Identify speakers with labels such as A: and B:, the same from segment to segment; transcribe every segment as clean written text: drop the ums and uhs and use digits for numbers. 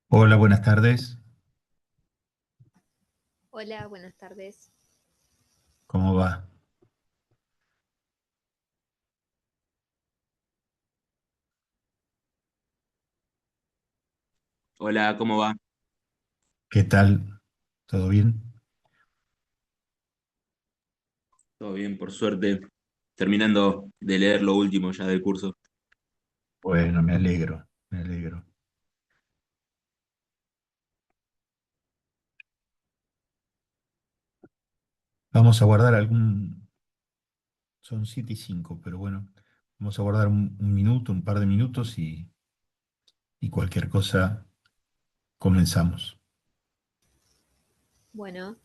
A: Hola, buenas tardes.
B: Hola, buenas tardes.
A: ¿Cómo va?
C: Hola, ¿cómo va?
A: ¿Qué tal? ¿Todo bien?
C: Todo bien, por suerte. Terminando de leer lo último ya del curso.
A: Bueno, me alegro, me alegro. Vamos a guardar son 7:05, pero bueno, vamos a guardar un minuto, un par de minutos y cualquier cosa comenzamos.
B: Bueno,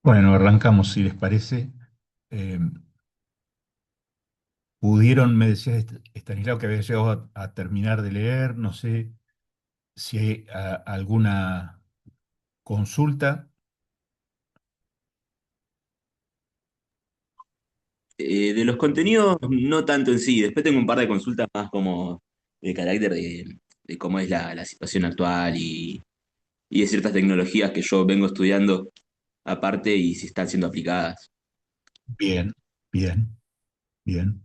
A: Bueno, arrancamos, si les parece. Eh, me decía Estanislao que había llegado a terminar de leer, no sé si hay alguna consulta.
C: De los contenidos, no tanto en sí. Después tengo un par de consultas más como de carácter de cómo es la situación actual y de ciertas tecnologías que yo vengo estudiando aparte y si están siendo aplicadas.
A: Bien, bien, bien.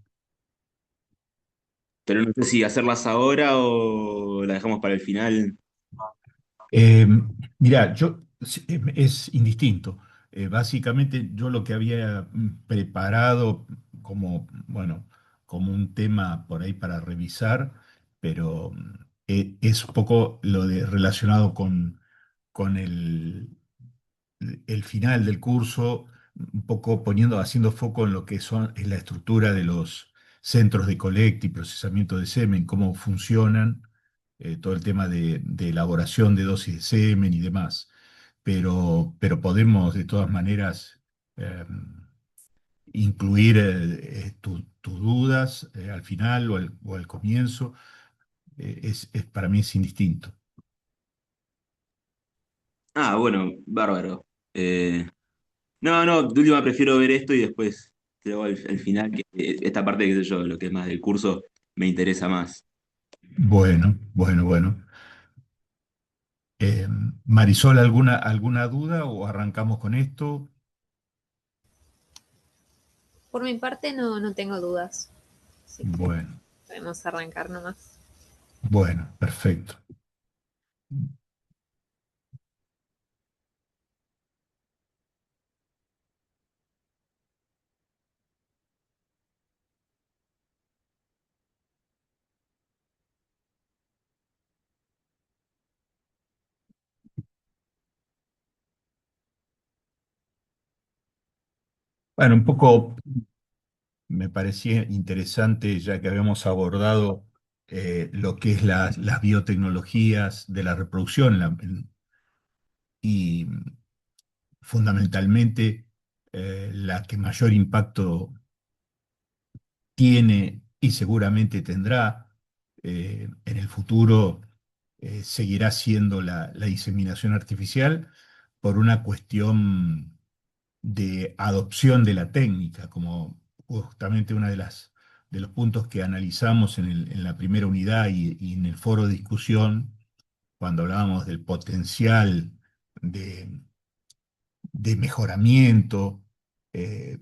C: Pero no sé si hacerlas ahora o la dejamos para el final.
A: Eh, Mira, es indistinto. Básicamente yo lo que había preparado como, bueno, como un tema por ahí para revisar, pero es un poco relacionado con el final del curso, un poco haciendo foco en lo que es la estructura de los centros de colecta y procesamiento de semen, cómo funcionan, todo el tema de elaboración de dosis de semen y demás. Pero podemos de todas maneras incluir tus dudas al final o al comienzo. Para mí es indistinto.
C: Ah, bueno, bárbaro. No, no, de última prefiero ver esto y después te hago el final, que esta parte, qué sé yo, lo que es más del curso, me interesa más.
A: Bueno, bueno, bueno. Eh, Marisol, ¿alguna duda o arrancamos con esto?
B: por mi parte no tengo dudas, así que
A: Bueno,
B: podemos arrancar nomás.
A: bueno, perfecto. Bueno, un poco me parecía interesante, ya que habíamos abordado lo que es las biotecnologías de la reproducción y fundamentalmente la que mayor impacto tiene y seguramente tendrá en el futuro, seguirá siendo la inseminación artificial por una cuestión de adopción de la técnica, como justamente una de los puntos que analizamos en la primera unidad y en el foro de discusión, cuando hablábamos del potencial de, de mejoramiento, eh,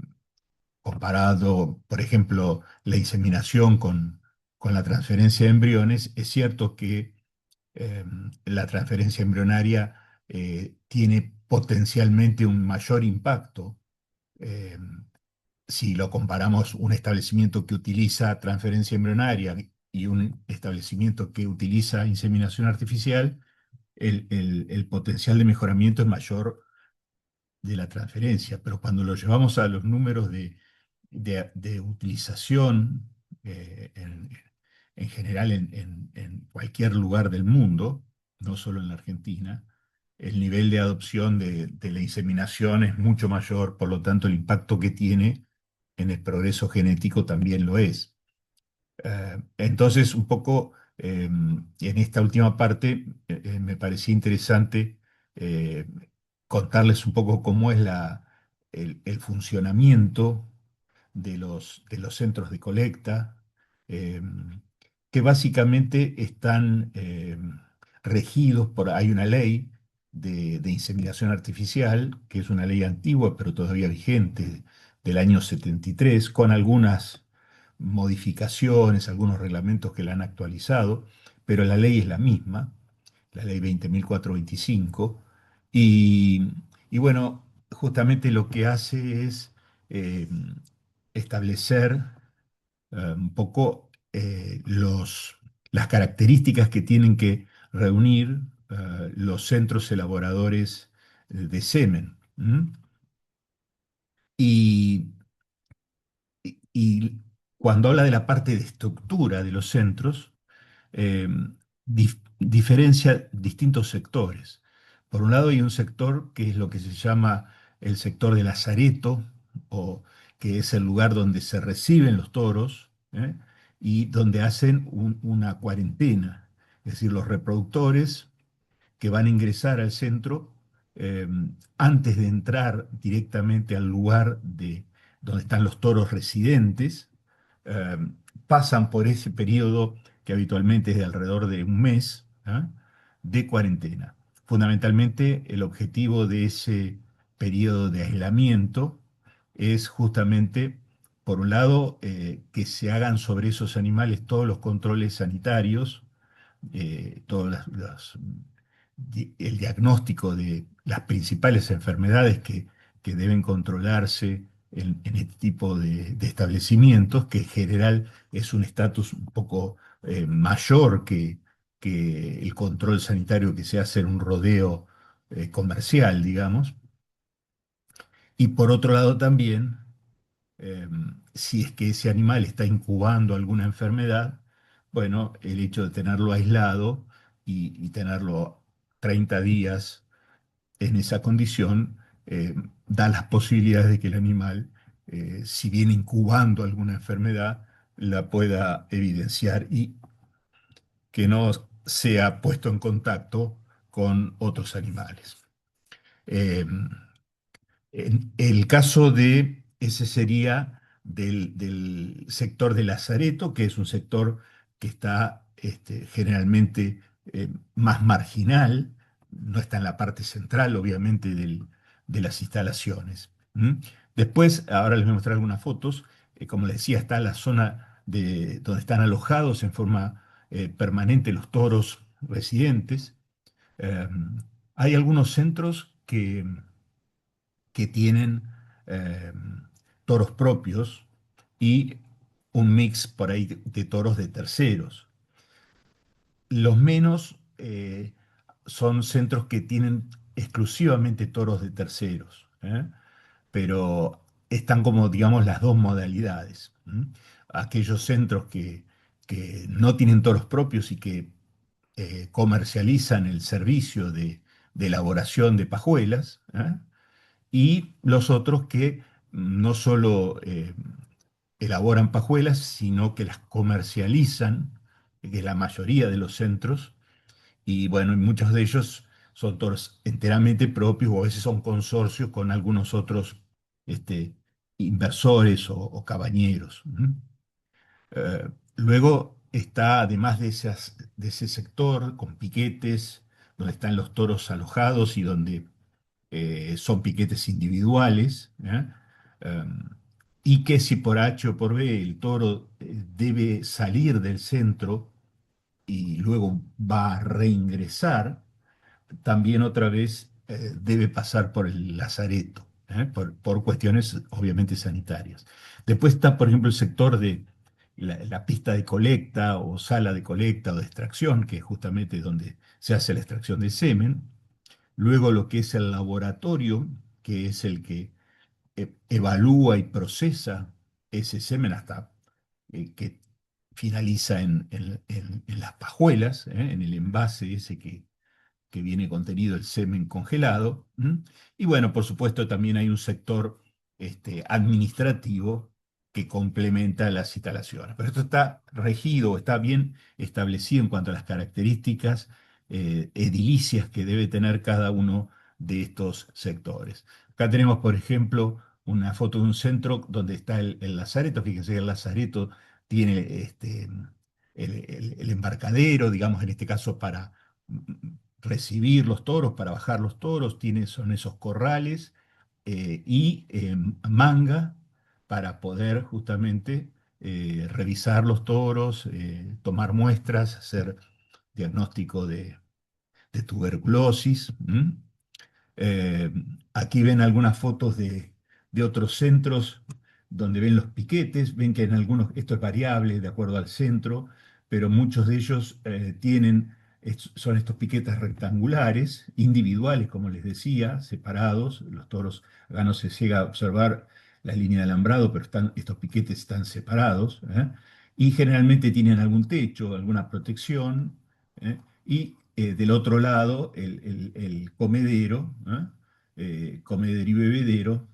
A: comparado, por ejemplo, la inseminación con la transferencia de embriones. Es cierto que eh, la transferencia embrionaria tiene potencialmente un mayor impacto eh, si lo comparamos un establecimiento que utiliza transferencia embrionaria y un establecimiento que utiliza inseminación artificial. El potencial de mejoramiento es mayor de la transferencia, pero cuando lo llevamos a los números de utilización en general en cualquier lugar del mundo, no solo en la Argentina, el nivel de adopción de la inseminación es mucho mayor, por lo tanto el impacto que tiene en el progreso genético también lo es. Entonces, un poco en esta última parte me parecía interesante eh, contarles un poco cómo es el funcionamiento de los centros de colecta, eh, que básicamente están regidos por, hay una ley de inseminación artificial, que es una ley antigua, pero todavía vigente, del año 73, con algunas modificaciones, algunos reglamentos que la han actualizado, pero la ley es la misma, la ley 20.425, y, y bueno, justamente lo que hace es eh, establecer un poco las características que tienen que reunir los centros elaboradores de semen. ¿M? Y, y cuando habla de la parte de estructura de los centros, eh, diferencia distintos sectores. Por un lado hay un sector que es lo que se llama el sector de Lazareto, o que es el lugar donde se reciben los toros, y donde hacen una cuarentena. Es decir, los reproductores que van a ingresar al centro, eh, antes de entrar directamente al lugar donde están los toros residentes, eh, pasan por ese periodo que habitualmente es de alrededor de un mes, ¿ah? De cuarentena. Fundamentalmente, el objetivo de ese periodo de aislamiento es justamente, por un lado, que se hagan sobre esos animales todos los controles sanitarios, todos el diagnóstico de las principales enfermedades que deben controlarse en este tipo de establecimientos, que en general es un estatus un poco mayor que el control sanitario que se hace en un rodeo comercial, digamos. Y por otro lado también, eh, si es que ese animal está incubando alguna enfermedad, bueno, el hecho de tenerlo aislado y tenerlo 30 días en esa condición, da las posibilidades de que el animal, si viene incubando alguna enfermedad, la pueda evidenciar y que no sea puesto en contacto con otros animales. Eh, en el caso de, ese sería del sector de Lazareto, que es un sector que está generalmente más marginal, no está en la parte central, obviamente, de las instalaciones. ¿M? Después, ahora les voy a mostrar algunas fotos. Como les decía, está la zona donde están alojados en forma permanente los toros residentes. Eh, Hay algunos centros que tienen eh, toros propios y un mix por ahí de toros de terceros. Los menos son centros que tienen exclusivamente toros de terceros, pero están como, digamos, las dos modalidades. ¿M? Aquellos centros que no tienen toros propios y que comercializan el servicio de elaboración de pajuelas, y los otros que no solo elaboran pajuelas, sino que las comercializan, que es la mayoría de los centros, y bueno, y muchos de ellos son toros enteramente propios o a veces son consorcios con algunos otros este, inversores o cabañeros. Luego está, además de ese sector, con piquetes, donde están los toros alojados y donde son piquetes individuales, ¿ya? Um, y que si por H o por B el toro debe salir del centro y luego va a reingresar, también otra vez debe pasar por el lazareto, por cuestiones obviamente sanitarias. Después está, por ejemplo, el sector de la pista de colecta o sala de colecta o de extracción, que es justamente donde se hace la extracción de semen. Luego lo que es el laboratorio, que es el que evalúa y procesa ese semen hasta que finaliza en las pajuelas, en el envase ese que viene contenido el semen congelado. ¿M? Y bueno, por supuesto, también hay un sector administrativo que complementa las instalaciones. Pero esto está regido, está bien establecido en cuanto a las características edilicias que debe tener cada uno de estos sectores. Acá tenemos, por ejemplo, una foto de un centro donde está el lazareto. Fíjense que el lazareto tiene el embarcadero, digamos, en este caso para recibir los toros, para bajar los toros, son esos corrales y manga para poder justamente revisar los toros, tomar muestras, hacer diagnóstico de tuberculosis. Eh, Aquí ven algunas fotos de otros centros donde ven los piquetes, ven que en algunos, esto es variable de acuerdo al centro, pero muchos de ellos son estos piquetes rectangulares, individuales, como les decía, separados. Los toros, acá no se llega a observar la línea de alambrado, pero estos piquetes están separados, y generalmente tienen algún techo, alguna protección, y del otro lado el comedero, comedero y bebedero,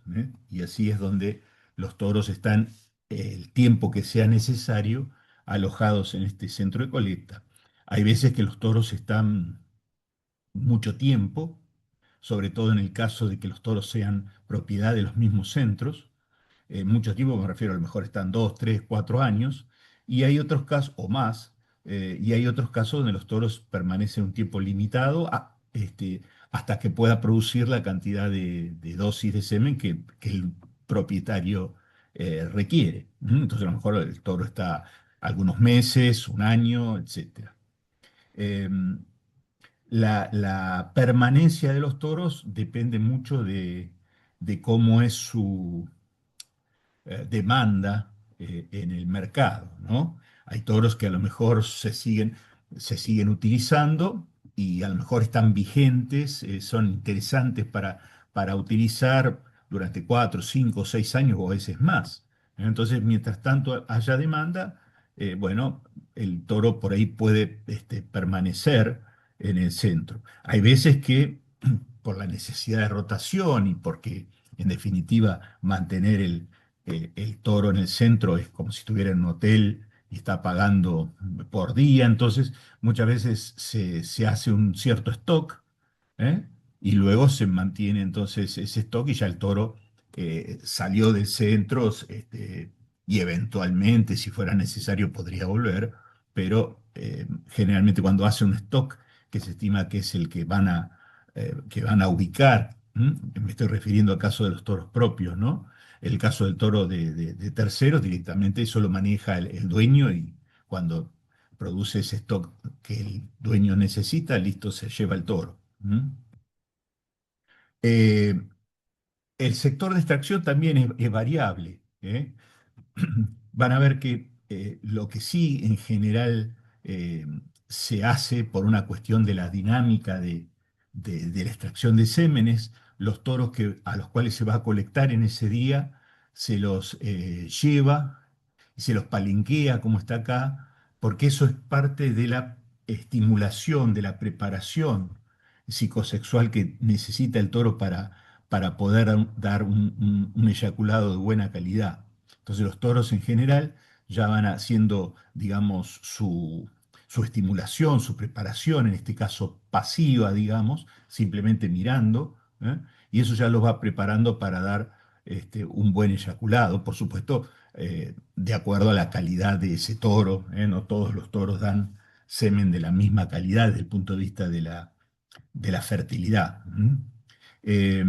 A: y así es donde los toros están el tiempo que sea necesario alojados en este centro de colecta. Hay veces que los toros están mucho tiempo, sobre todo en el caso de que los toros sean propiedad de los mismos centros. Mucho tiempo me refiero, a lo mejor están 2, 3, 4 años, y hay otros casos, o más, y hay otros casos donde los toros permanecen un tiempo limitado hasta que pueda producir la cantidad de dosis de semen que el propietario requiere. Entonces a lo mejor el toro está algunos meses, un año, etcétera. La permanencia de los toros depende mucho de cómo es su demanda en el mercado, ¿no? Hay toros que a lo mejor se siguen utilizando y a lo mejor están vigentes, son interesantes para utilizar durante 4, 5, 6 años o a veces más. Entonces, mientras tanto haya demanda, bueno, el toro por ahí puede permanecer en el centro. Hay veces que por la necesidad de rotación y porque, en definitiva, mantener el toro en el centro es como si estuviera en un hotel y está pagando por día, entonces muchas veces se hace un cierto stock, ¿eh? Y luego se mantiene entonces ese stock y ya el toro salió del centro, y eventualmente, si fuera necesario, podría volver, pero generalmente cuando hace un stock que se estima que es el que van a ubicar, me estoy refiriendo al caso de los toros propios, ¿no? El caso del toro de terceros, directamente eso lo maneja el dueño y cuando produce ese stock que el dueño necesita, listo, se lleva el toro. Eh, el sector de extracción también es variable, ¿eh? Van a ver que lo que sí en general se hace por una cuestión de la dinámica de la extracción de sémenes, los toros a los cuales se va a colectar en ese día, se los lleva y se los palenquea, como está acá, porque eso es parte de la estimulación, de la preparación psicosexual que necesita el toro para poder dar un eyaculado de buena calidad. Entonces los toros en general ya van haciendo, digamos, su estimulación, su preparación, en este caso pasiva, digamos, simplemente mirando, ¿eh? Y eso ya los va preparando para dar un buen eyaculado, por supuesto, de acuerdo a la calidad de ese toro, ¿eh? No todos los toros dan semen de la misma calidad desde el punto de vista de la fertilidad. ¿M? Eh,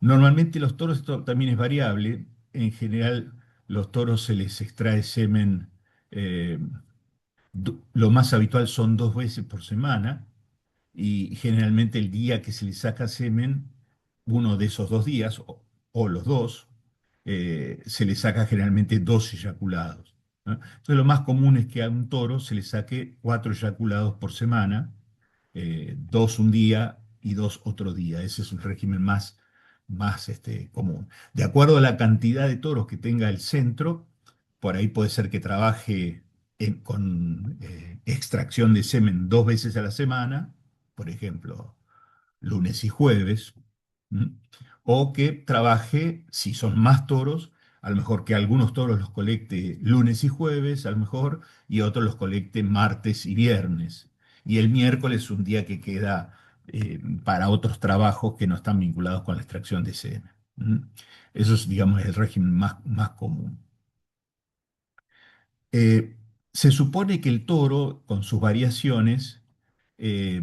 A: Normalmente los toros, esto también es variable, en general los toros se les extrae semen, eh, lo más habitual son 2 veces por semana, y generalmente el día que se le saca semen, uno de esos 2 días, o los dos, se le saca generalmente 2 eyaculados, ¿no? Entonces lo más común es que a un toro se le saque 4 eyaculados por semana, 2 un día y 2 otro día. Ese es un régimen más común. De acuerdo a la cantidad de toros que tenga el centro, por ahí puede ser que trabaje con extracción de semen 2 veces a la semana, por ejemplo, lunes y jueves, ¿m? O que trabaje, si son más toros, a lo mejor que algunos toros los colecte lunes y jueves, a lo mejor, y otros los colecte martes y viernes. Y el miércoles, un día que queda para otros trabajos que no están vinculados con la extracción de semen. ¿M? Eso es, digamos, el régimen más común. Eh, Se supone que el toro, con sus variaciones, eh,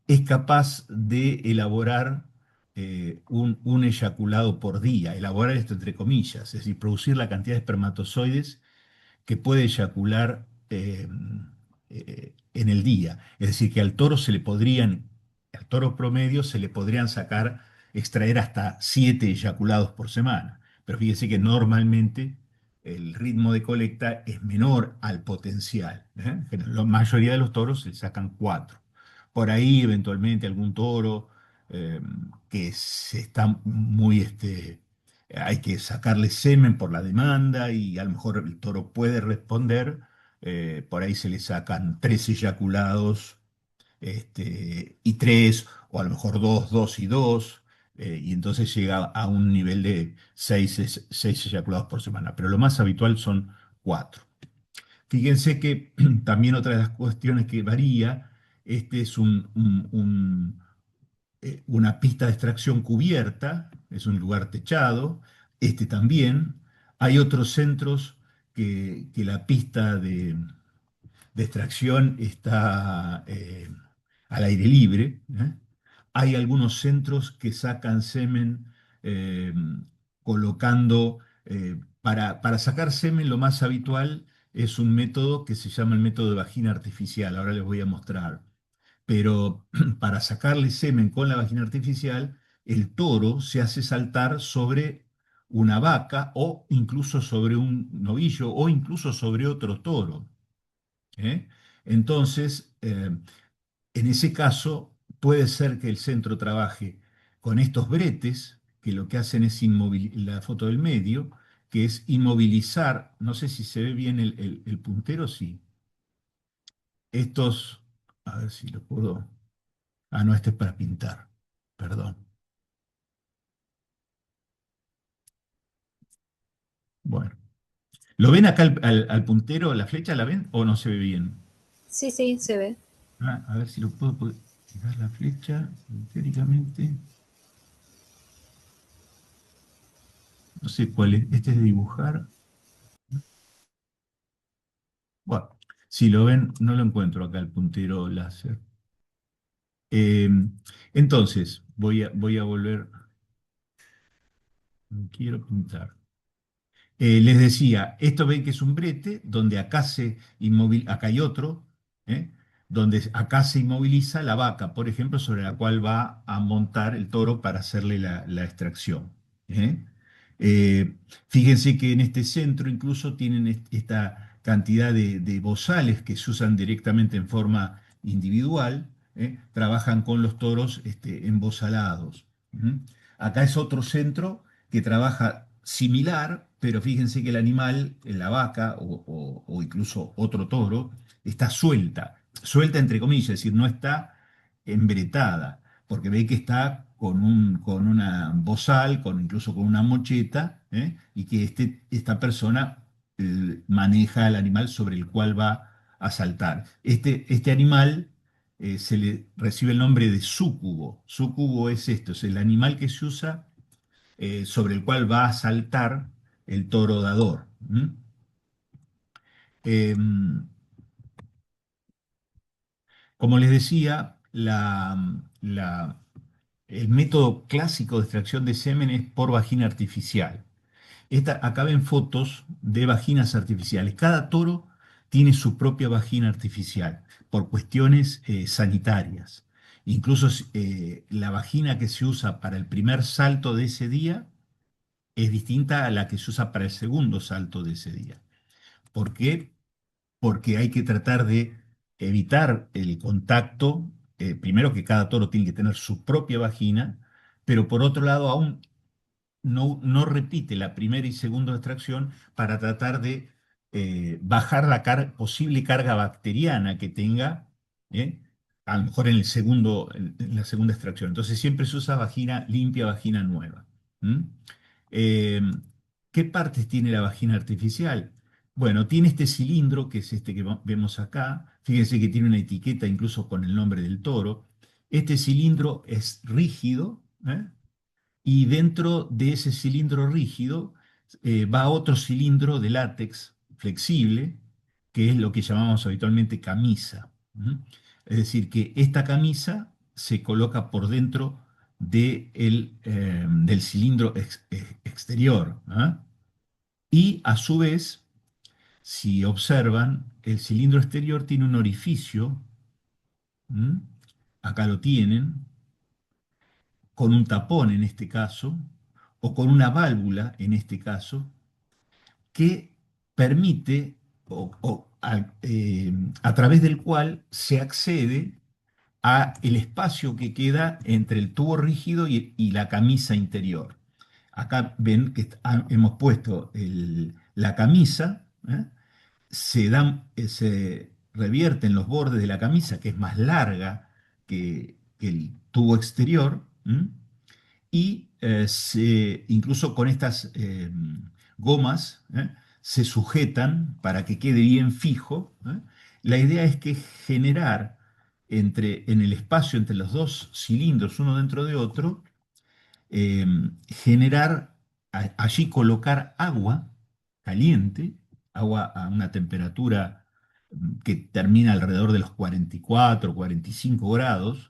A: es capaz de elaborar un eyaculado por día, elaborar esto entre comillas, es decir, producir la cantidad de espermatozoides que puede eyacular en el día. Es decir, que al toro promedio se le podrían extraer hasta 7 eyaculados por semana. Pero fíjese que normalmente el ritmo de colecta es menor al potencial, ¿eh? La mayoría de los toros se sacan 4. Por ahí, eventualmente, algún toro eh, que se está hay que sacarle semen por la demanda y a lo mejor el toro puede responder, por ahí se le sacan 3 eyaculados, y 3, o a lo mejor 2, 2 y 2, y entonces llega a un nivel de 6 eyaculados por semana, pero lo más habitual son 4. Fíjense que también otra de las cuestiones que varía, este es una pista de extracción cubierta, es un lugar techado, este también. Hay otros centros que la pista de extracción está al aire libre, ¿eh? Hay algunos centros que sacan semen eh, colocando, para sacar semen lo más habitual es un método que se llama el método de vagina artificial, ahora les voy a mostrar. Pero para sacarle semen con la vagina artificial, el toro se hace saltar sobre una vaca o incluso sobre un novillo o incluso sobre otro toro, ¿eh? Entonces, en ese caso, puede ser que el centro trabaje con estos bretes, que lo que hacen es la foto del medio, que es inmovilizar, no sé si se ve bien el puntero, sí. Estos, a ver si lo puedo. Ah, no, este es para pintar. Perdón. Bueno. ¿Lo ven acá al puntero, la flecha, la ven o no se ve bien?
B: Sí, sí, se ve.
A: Ah, a ver si lo puedo tirar la flecha entéricamente. No sé cuál es. Este es de dibujar. Bueno, si lo ven, no lo encuentro acá el puntero láser. Eh, entonces, voy a volver. Quiero pintar. Les decía, esto ven que es un brete donde acá hay otro, ¿eh? Donde acá se inmoviliza la vaca, por ejemplo, sobre la cual va a montar el toro para hacerle la extracción, ¿eh? Eh, Fíjense que en este centro incluso tienen esta cantidad de bozales que se usan directamente en forma individual, ¿eh? Trabajan con los toros embozalados. ¿Mm? Acá es otro centro que trabaja similar, pero fíjense que el animal, la vaca o incluso otro toro, está suelta entre comillas, es decir, no está embretada. porque ve que está con una bozal, incluso con una mocheta, y que esta persona maneja el animal sobre el cual va a saltar. Este animal se le recibe el nombre de súcubo. Súcubo es esto, es el animal que se usa sobre el cual va a saltar el toro dador. ¿M? Em, Como les decía, el método clásico de extracción de semen es por vagina artificial. Acá ven fotos de vaginas artificiales. Cada toro tiene su propia vagina artificial por cuestiones sanitarias. Incluso la vagina que se usa para el primer salto de ese día es distinta a la que se usa para el segundo salto de ese día. ¿Por qué? Porque hay que tratar de evitar el contacto. Primero que cada toro tiene que tener su propia vagina, pero por otro lado aún no repite la primera y segunda extracción para tratar de bajar la posible carga bacteriana que tenga, ¿eh? A lo mejor en la segunda extracción. Entonces siempre se usa vagina limpia, vagina nueva. ¿M? Eh, ¿Qué partes tiene la vagina artificial? Bueno, tiene este cilindro, que es este que vemos acá. Fíjense que tiene una etiqueta incluso con el nombre del toro. Este cilindro es rígido, ¿eh? Y dentro de ese cilindro rígido va otro cilindro de látex flexible, que es lo que llamamos habitualmente camisa. ¿M? Es decir, que esta camisa se coloca por dentro del cilindro exterior. ¿Ah? Y a su vez, si observan, el cilindro exterior tiene un orificio, ¿m? Acá lo tienen, con un tapón en este caso, o con una válvula en este caso, que permite a través del cual se accede a el espacio que queda entre el tubo rígido y la camisa interior. Acá ven que hemos puesto la camisa, ¿eh? Se revierten los bordes de la camisa, que es más larga que el tubo exterior, ¿m? Y incluso con estas gomas se sujetan para que quede bien fijo. La idea es que generar en el espacio entre los dos cilindros, uno dentro de otro, eh, generar, allí colocar agua caliente, agua a una temperatura que termina alrededor de los 44, 45 grados.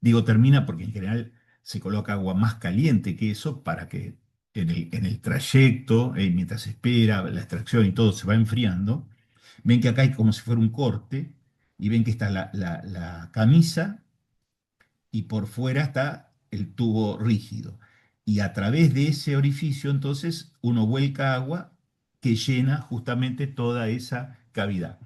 A: Digo termina porque en general se coloca agua más caliente que eso para que en el trayecto, mientras se espera la extracción y todo se va enfriando. Ven que acá hay como si fuera un corte y ven que está la camisa y por fuera está el tubo rígido. Y a través de ese orificio, entonces, uno vuelca agua que llena justamente toda esa cavidad.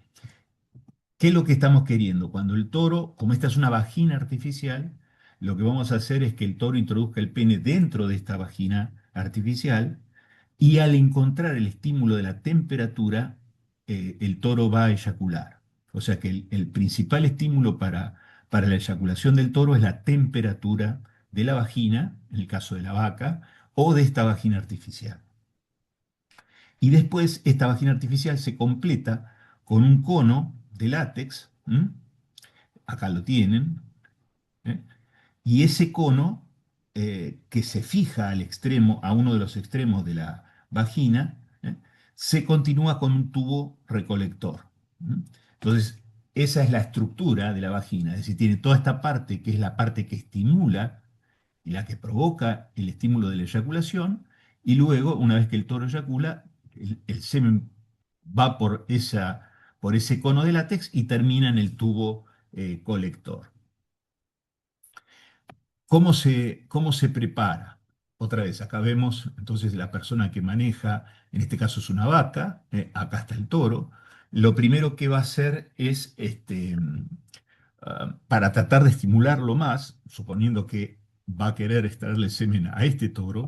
A: ¿Qué es lo que estamos queriendo? Cuando el toro, como esta es una vagina artificial, lo que vamos a hacer es que el toro introduzca el pene dentro de esta vagina artificial y al encontrar el estímulo de la temperatura, el toro va a eyacular. O sea que el principal estímulo para la eyaculación del toro es la temperatura de la vagina, en el caso de la vaca, o de esta vagina artificial. Y después esta vagina artificial se completa con un cono de látex, ¿m? Acá lo tienen, ¿eh? Y ese cono que se fija al extremo, a uno de los extremos de la vagina, se continúa con un tubo recolector. ¿M? Entonces, esa es la estructura de la vagina, es decir, tiene toda esta parte que es la parte que estimula y la que provoca el estímulo de la eyaculación, y luego, una vez que el toro eyacula, el semen va por ese cono de látex y termina en el tubo colector. ¿Cómo se prepara? Otra vez, acá vemos entonces la persona que maneja, en este caso es una vaca, acá está el toro. Lo primero que va a hacer es, para tratar de estimularlo más, suponiendo que va a querer extraerle semen a este toro,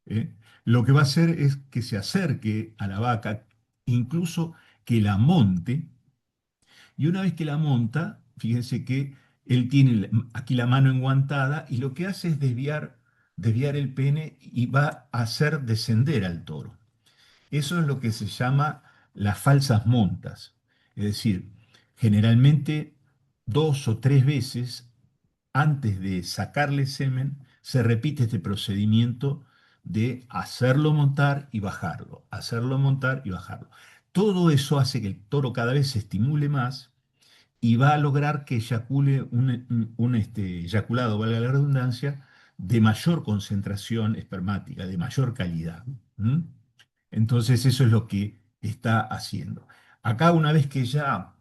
A: ¿eh? Lo que va a hacer es que se acerque a la vaca, incluso que la monte, y una vez que la monta, fíjense que Él tiene aquí la mano enguantada y lo que hace es desviar el pene y va a hacer descender al toro. Eso es lo que se llama las falsas montas. Es decir, generalmente 2 o 3 veces antes de sacarle semen se repite este procedimiento de hacerlo montar y bajarlo, hacerlo montar y bajarlo. Todo eso hace que el toro cada vez se estimule más y va a lograr que eyacule un eyaculado, valga la redundancia, de mayor concentración espermática, de mayor calidad. ¿Mm? Entonces eso es lo que está haciendo. Acá una vez que ya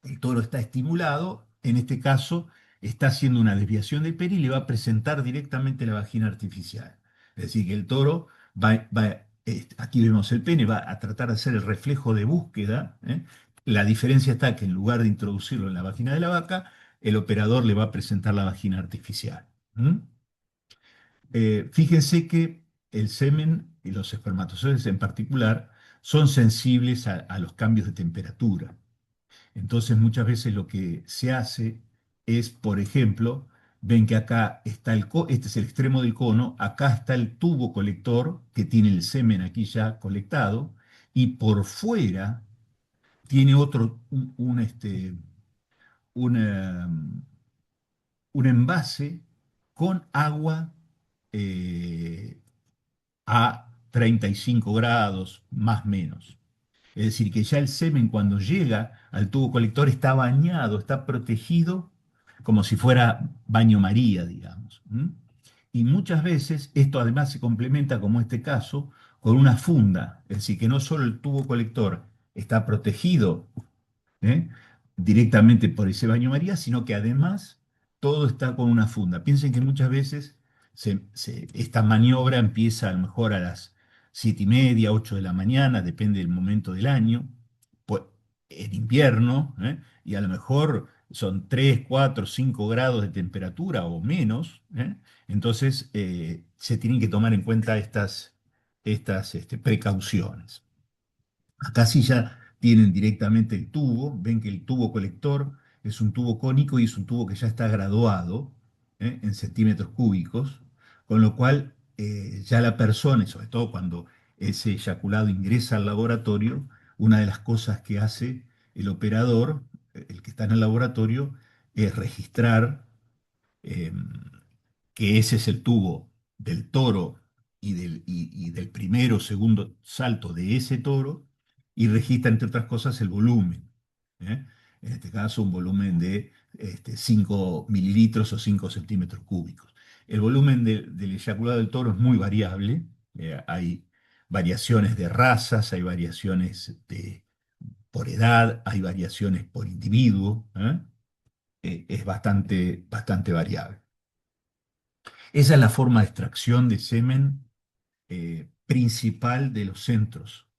A: el toro está estimulado, en este caso está haciendo una desviación del pene y le va a presentar directamente la vagina artificial. Es decir, que el toro aquí vemos el pene, va a tratar de hacer el reflejo de búsqueda. ¿Eh? La diferencia está que en lugar de introducirlo en la vagina de la vaca, el operador le va a presentar la vagina artificial. ¿Mm? Fíjense que el semen y los espermatozoides en particular son sensibles a los cambios de temperatura. Entonces muchas veces lo que se hace es, por ejemplo, ven que acá está este es el extremo del cono, acá está el tubo colector que tiene el semen aquí ya colectado y por fuera tiene otro, una, un envase con agua eh, a 35 grados, más o menos. Es decir, que ya el semen cuando llega al tubo colector está bañado, está protegido como si fuera baño María, digamos. ¿M? Y muchas veces esto además se complementa, como este caso, con una funda. Es decir, que no solo el tubo colector está protegido, ¿eh? directamente por ese baño María, sino que además todo está con una funda. Piensen que muchas veces esta maniobra empieza a lo mejor a las 7:30, 8 de la mañana, depende del momento del año, pues, en invierno, y a lo mejor son 3, 4, 5 grados de temperatura o menos. Entonces se tienen que tomar en cuenta estas precauciones. Acá sí ya tienen directamente el tubo, ven que el tubo colector es un tubo cónico y es un tubo que ya está graduado en centímetros cúbicos, con lo cual ya la persona, y sobre todo cuando ese eyaculado ingresa al laboratorio, una de las cosas que hace el operador, el que está en el laboratorio, es registrar eh, que ese es el tubo del toro y del primero o segundo salto de ese toro, y registra, entre otras cosas, el volumen. ¿Eh? En este caso, un volumen de 5 mililitros o 5 centímetros cúbicos. El volumen del eyaculado del toro es muy variable. Hay variaciones de razas, hay variaciones por edad, hay variaciones por individuo. Es bastante variable. Esa es la forma de extracción de semen principal de los centros.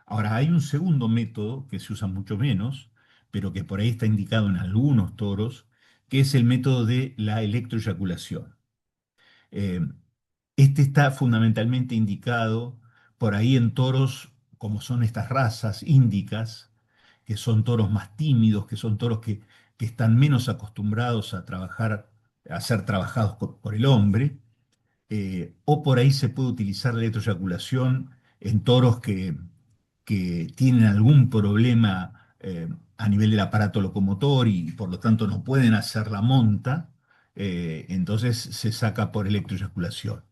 A: Ahora, hay un segundo método que se usa mucho menos, pero que por ahí está indicado en algunos toros, que es el método de la electroeyaculación. Eh, este está fundamentalmente indicado por ahí en toros como son estas razas índicas, que son toros más tímidos, que son toros que están menos acostumbrados a trabajar, a ser trabajados por el hombre. O por ahí se puede utilizar la electroeyaculación en toros que tienen algún problema a nivel del aparato locomotor y por lo tanto no pueden hacer la monta. Entonces se saca por electroeyaculación.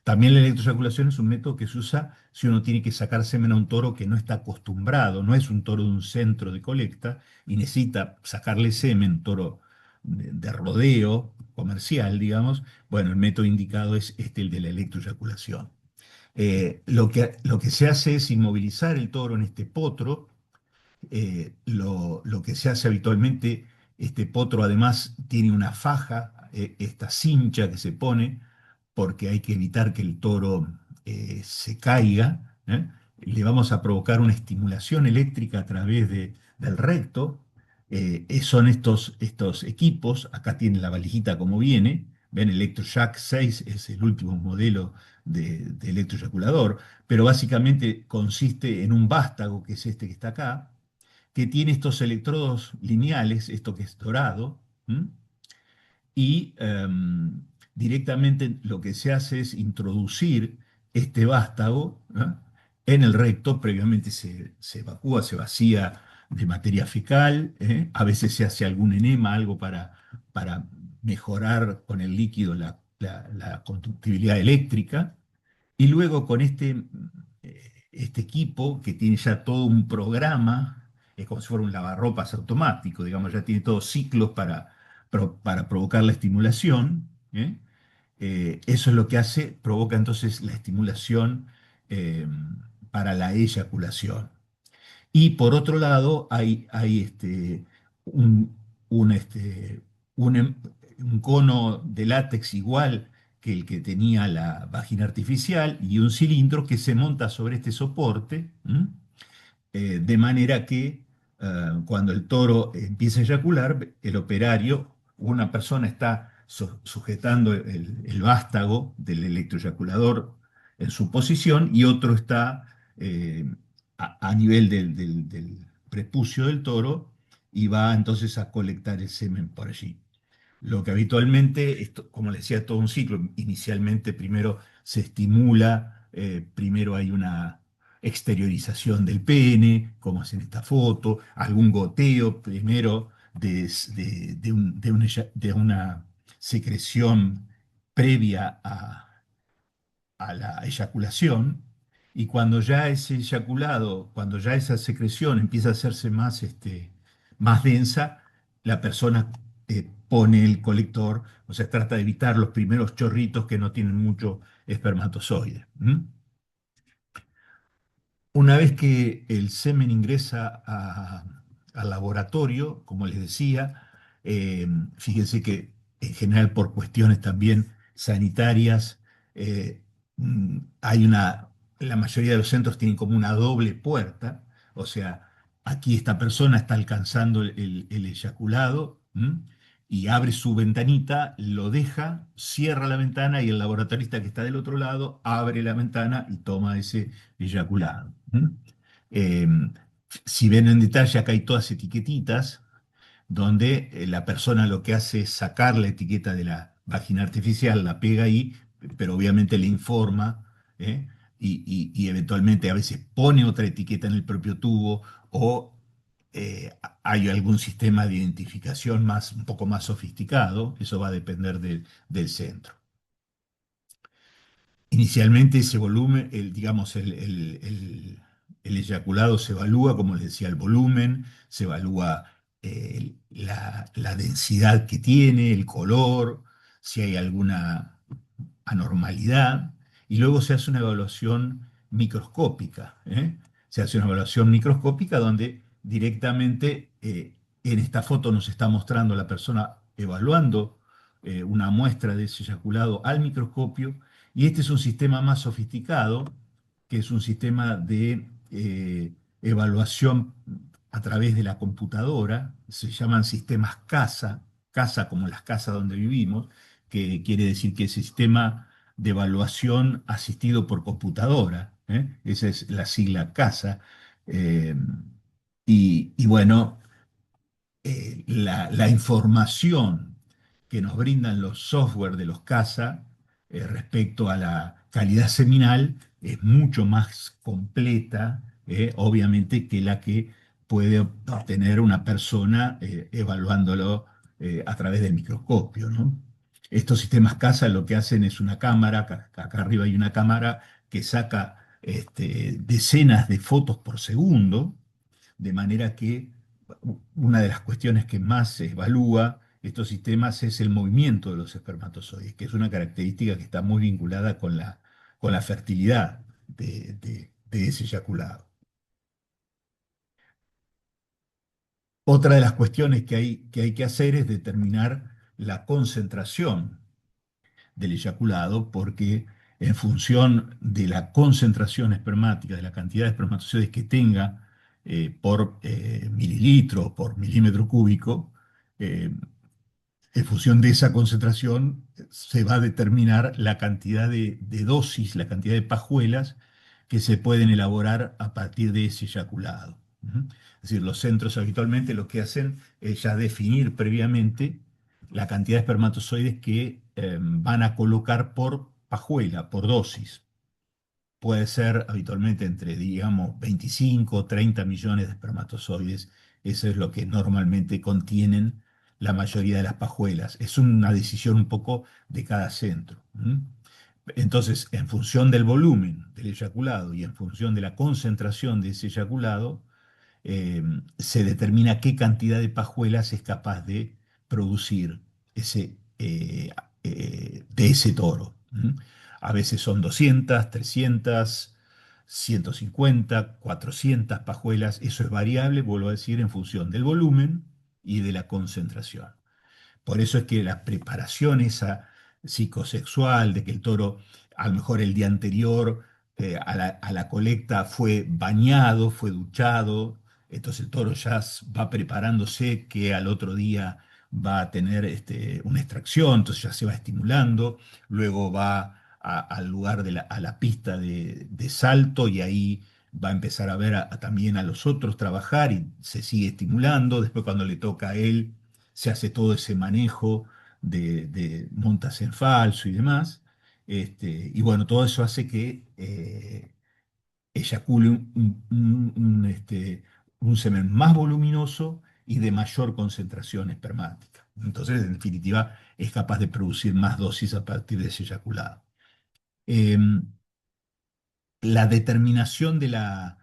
A: También la electroeyaculación es un método que se usa si uno tiene que sacar semen a un toro que no está acostumbrado, no es un toro de un centro de colecta y necesita sacarle semen, toro de rodeo comercial, digamos. Bueno, el método indicado es el de la electroeyaculación. Lo que se hace es inmovilizar el toro en este potro. Lo que se hace habitualmente, este potro además tiene una faja, esta cincha que se pone, porque hay que evitar que el toro se caiga. Le vamos a provocar una estimulación eléctrica a través del recto. Son estos equipos, acá tienen la valijita como viene, ven, ElectroShock 6 es el último modelo de electroeyaculador, pero básicamente consiste en un vástago, que es este que está acá, que tiene estos electrodos lineales, esto que es dorado, ¿m? y directamente lo que se hace es introducir este vástago, ¿no?, en el recto. Previamente se evacúa, se vacía de materia fecal, ¿eh? A veces se hace algún enema, algo para mejorar con el líquido la conductibilidad eléctrica. Y luego con este equipo que tiene ya todo un programa, es como si fuera un lavarropas automático, digamos, ya tiene todos ciclos para provocar la estimulación, ¿eh? Eso es lo que hace, provoca entonces la estimulación eh, para la eyaculación. Y por otro lado, hay un, un, este, un, em- un cono de látex igual que el que tenía la vagina artificial y un cilindro que se monta sobre este soporte. ¿M? De manera que cuando el toro empieza a eyacular, el operario, una persona está sujetando el vástago del electroeyaculador en su posición y otro está a nivel del prepucio del toro y va entonces a colectar el semen por allí. Lo que habitualmente, esto, como les decía, todo un ciclo. Inicialmente primero se estimula, primero hay una exteriorización del pene, como es en esta foto, algún goteo primero de una secreción previa a la eyaculación, y cuando ya ese eyaculado, cuando ya esa secreción empieza a hacerse más densa, la persona pone el colector, o sea, trata de evitar los primeros chorritos que no tienen mucho espermatozoide. ¿M? Una vez que el semen ingresa al laboratorio, como les decía, eh, fíjense que en general por cuestiones también sanitarias, eh, hay la mayoría de los centros tienen como una doble puerta, o sea, aquí esta persona está alcanzando el eyaculado, ¿m? Y abre su ventanita, lo deja, cierra la ventana y el laboratorista que está del otro lado abre la ventana y toma ese eyaculado. ¿M? Eh, si ven en detalle, acá hay todas etiquetitas donde la persona lo que hace es sacar la etiqueta de la vagina artificial, la pega ahí, pero obviamente le informa, ¿eh? Y eventualmente a veces pone otra etiqueta en el propio tubo o hay algún sistema de identificación un poco más sofisticado. Eso va a depender del centro. Inicialmente ese volumen, digamos, el eyaculado se evalúa, como les decía, el volumen, se evalúa la densidad que tiene, el color, si hay alguna anormalidad, y luego se hace una evaluación microscópica, ¿eh? Se hace una evaluación microscópica donde directamente en esta foto nos está mostrando la persona evaluando una muestra de ese eyaculado al microscopio, y este es un sistema más sofisticado, que es un sistema de evaluación a través de la computadora. Se llaman sistemas CASA, CASA como las casas donde vivimos, que quiere decir que es sistema de evaluación asistido por computadora, ¿eh? Esa es la sigla CASA. Eh, y bueno, la información que nos brindan los software de los CASA respecto a la calidad seminal es mucho más completa, obviamente, que la que puede obtener una persona evaluándolo a través del microscopio, ¿no? Estos sistemas CASA lo que hacen es una cámara, acá arriba hay una cámara que saca decenas de fotos por segundo, de manera que una de las cuestiones que más se evalúa estos sistemas es el movimiento de los espermatozoides, que es una característica que está muy vinculada con la fertilidad de ese eyaculado. Otra de las cuestiones que hay que hacer es determinar la concentración del eyaculado, porque en función de la concentración espermática, de la cantidad de espermatozoides que tenga por mililitro, por milímetro cúbico, eh, en función de esa concentración se va a determinar la cantidad de dosis, la cantidad de pajuelas que se pueden elaborar a partir de ese eyaculado. ¿Uh? Es decir, los centros habitualmente lo que hacen es ya definir previamente la cantidad de espermatozoides que van a colocar por pajuela, por dosis. Puede ser habitualmente entre, digamos, 25 o 30 millones de espermatozoides. Eso es lo que normalmente contienen la mayoría de las pajuelas. Es una decisión un poco de cada centro. ¿M? Entonces, en función del volumen del eyaculado y en función de la concentración de ese eyaculado, eh, se determina qué cantidad de pajuelas es capaz de producir de ese toro. ¿M? A veces son 200, 300, 150, 400 pajuelas. Eso es variable, vuelvo a decir, en función del volumen y de la concentración. Por eso es que la preparación esa psicosexual, de que el toro, a lo mejor el día anterior a la colecta fue bañado, fue duchado, entonces el toro ya va preparándose que al otro día va a tener una extracción, entonces ya se va estimulando, luego va al lugar a la pista de salto y ahí va a empezar a ver también a los otros trabajar y se sigue estimulando, después cuando le toca a él se hace todo ese manejo de montas en falso y demás. Y bueno, todo eso hace que eyacule un semen más voluminoso y de mayor concentración espermática. Entonces, en definitiva, es capaz de producir más dosis a partir de ese eyaculado. Em, la determinación de la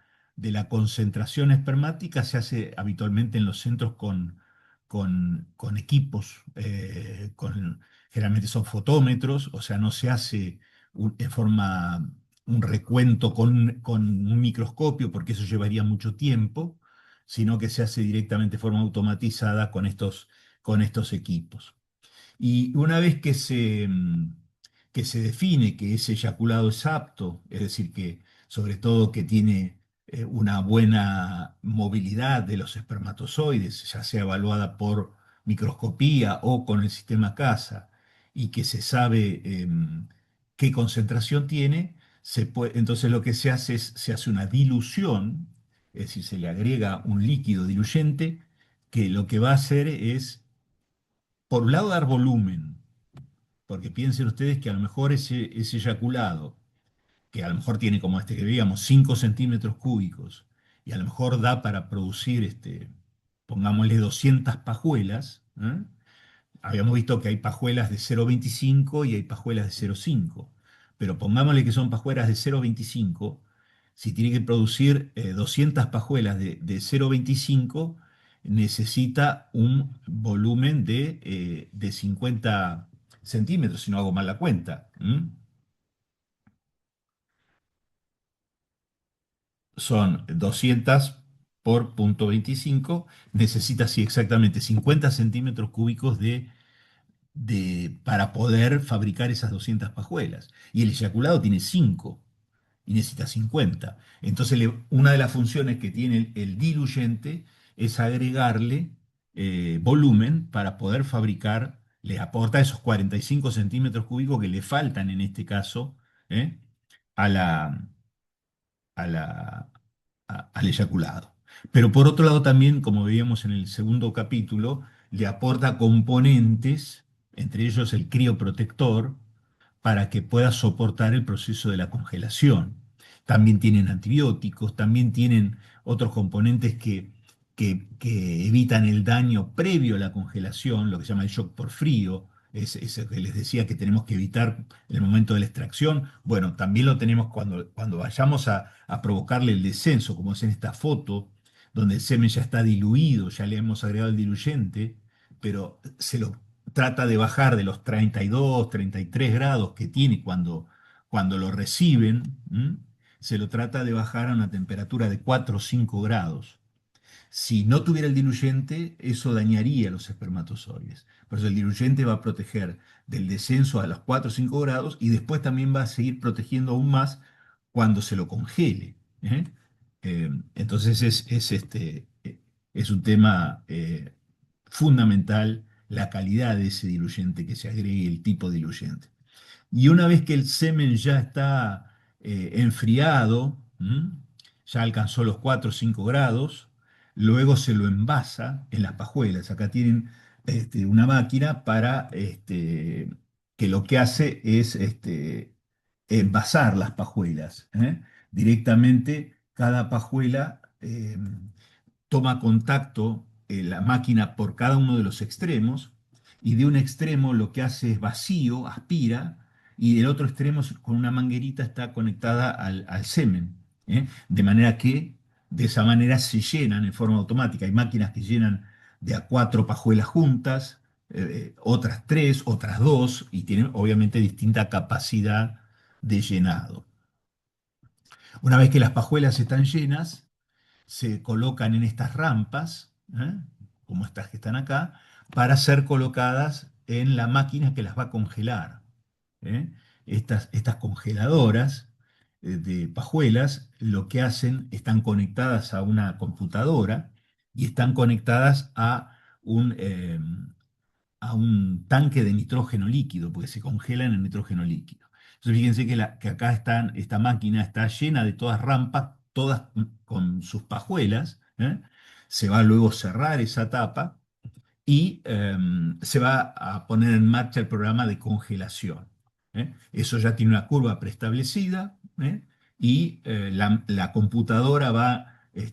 A: concentración espermática se hace habitualmente en los centros con equipos, generalmente son fotómetros, o sea, no se hace en forma un recuento con un microscopio, porque eso llevaría mucho tiempo, sino que se hace directamente de forma automatizada con estos equipos. Y una vez que se define que ese eyaculado es apto, es decir, que sobre todo que tiene una buena movilidad de los espermatozoides, ya sea evaluada por microscopía o con el sistema CASA, y que se sabe qué concentración tiene, entonces lo que se hace es se hace una dilución, es decir, se le agrega un líquido diluyente que lo que va a hacer es por un lado dar volumen, porque piensen ustedes que a lo mejor ese eyaculado, que a lo mejor tiene como este que veíamos 5 centímetros cúbicos, y a lo mejor da para producir, pongámosle 200 pajuelas, ¿eh? Habíamos visto que hay pajuelas de 0,25 y hay pajuelas de 0,5, pero pongámosle que son pajuelas de 0,25, si tiene que producir 200 pajuelas de 0,25, necesita un volumen de 50 centímetros, si no hago mal la cuenta. Son 200 por punto 25, necesita sí, exactamente 50 centímetros cúbicos para poder fabricar esas 200 pajuelas. Y el eyaculado tiene 5 y necesita 50. Entonces, una de las funciones que tiene el diluyente es agregarle volumen para poder fabricar, le aporta esos 45 centímetros cúbicos que le faltan en este caso ¿eh? a la, al eyaculado. Pero por otro lado también, como veíamos en el segundo capítulo, le aporta componentes, entre ellos el crioprotector, para que pueda soportar el proceso de la congelación. También tienen antibióticos, también tienen otros componentes que evitan el daño previo a la congelación, lo que se llama el shock por frío, es el que les decía que tenemos que evitar en el momento de la extracción. Bueno, también lo tenemos cuando vayamos a provocarle el descenso, como es en esta foto, donde el semen ya está diluido, ya le hemos agregado el diluyente, pero se lo trata de bajar de los 32, 33 grados que tiene cuando lo reciben, ¿m? Se lo trata de bajar a una temperatura de 4 o 5 grados. Si no tuviera el diluyente, eso dañaría los espermatozoides. Por eso el diluyente va a proteger del descenso a los 4 o 5 grados y después también va a seguir protegiendo aún más cuando se lo congele. ¿Eh? Entonces es un tema fundamental la calidad de ese diluyente que se agregue, el tipo de diluyente. Y una vez que el semen ya está enfriado, ya alcanzó los 4 o 5 grados, luego se lo envasa en las pajuelas. Acá tienen una máquina para que lo que hace es envasar las pajuelas. ¿Eh? Directamente cada pajuela toma contacto la máquina por cada uno de los extremos y de un extremo lo que hace es vacío, aspira, y del otro extremo con una manguerita está conectada al semen. ¿Eh? De manera que de esa manera se llenan en forma automática. Hay máquinas que llenan de a cuatro pajuelas juntas, otras tres, otras dos, y tienen obviamente distinta capacidad de llenado. Una vez que las pajuelas están llenas, se colocan en estas rampas, como estas que están acá, para ser colocadas en la máquina que las va a congelar. ¿Eh? Estas congeladoras de pajuelas lo que hacen, están conectadas a una computadora y están conectadas un, eh, a un tanque de nitrógeno líquido, porque se congelan en nitrógeno líquido. Entonces fíjense que acá esta máquina está llena de todas rampas, todas con sus pajuelas. ¿Eh? Se va luego a cerrar esa tapa y se va a poner en marcha el programa de congelación. ¿Eh? Eso ya tiene una curva preestablecida, ¿eh? Y la computadora va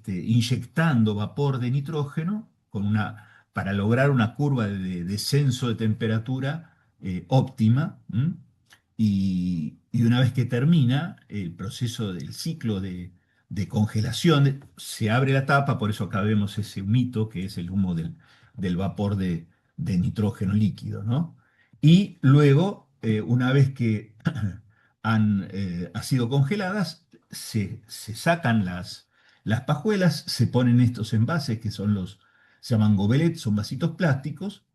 A: inyectando vapor de nitrógeno para lograr una curva de descenso de temperatura óptima. ¿M? Y una vez que termina el proceso del ciclo de congelación, se abre la tapa, por eso acá vemos ese humito, que es el humo del vapor de nitrógeno líquido, ¿no? Y luego, una vez que han sido congeladas, se sacan las pajuelas, se ponen estos envases que se llaman gobelets, son vasitos plásticos,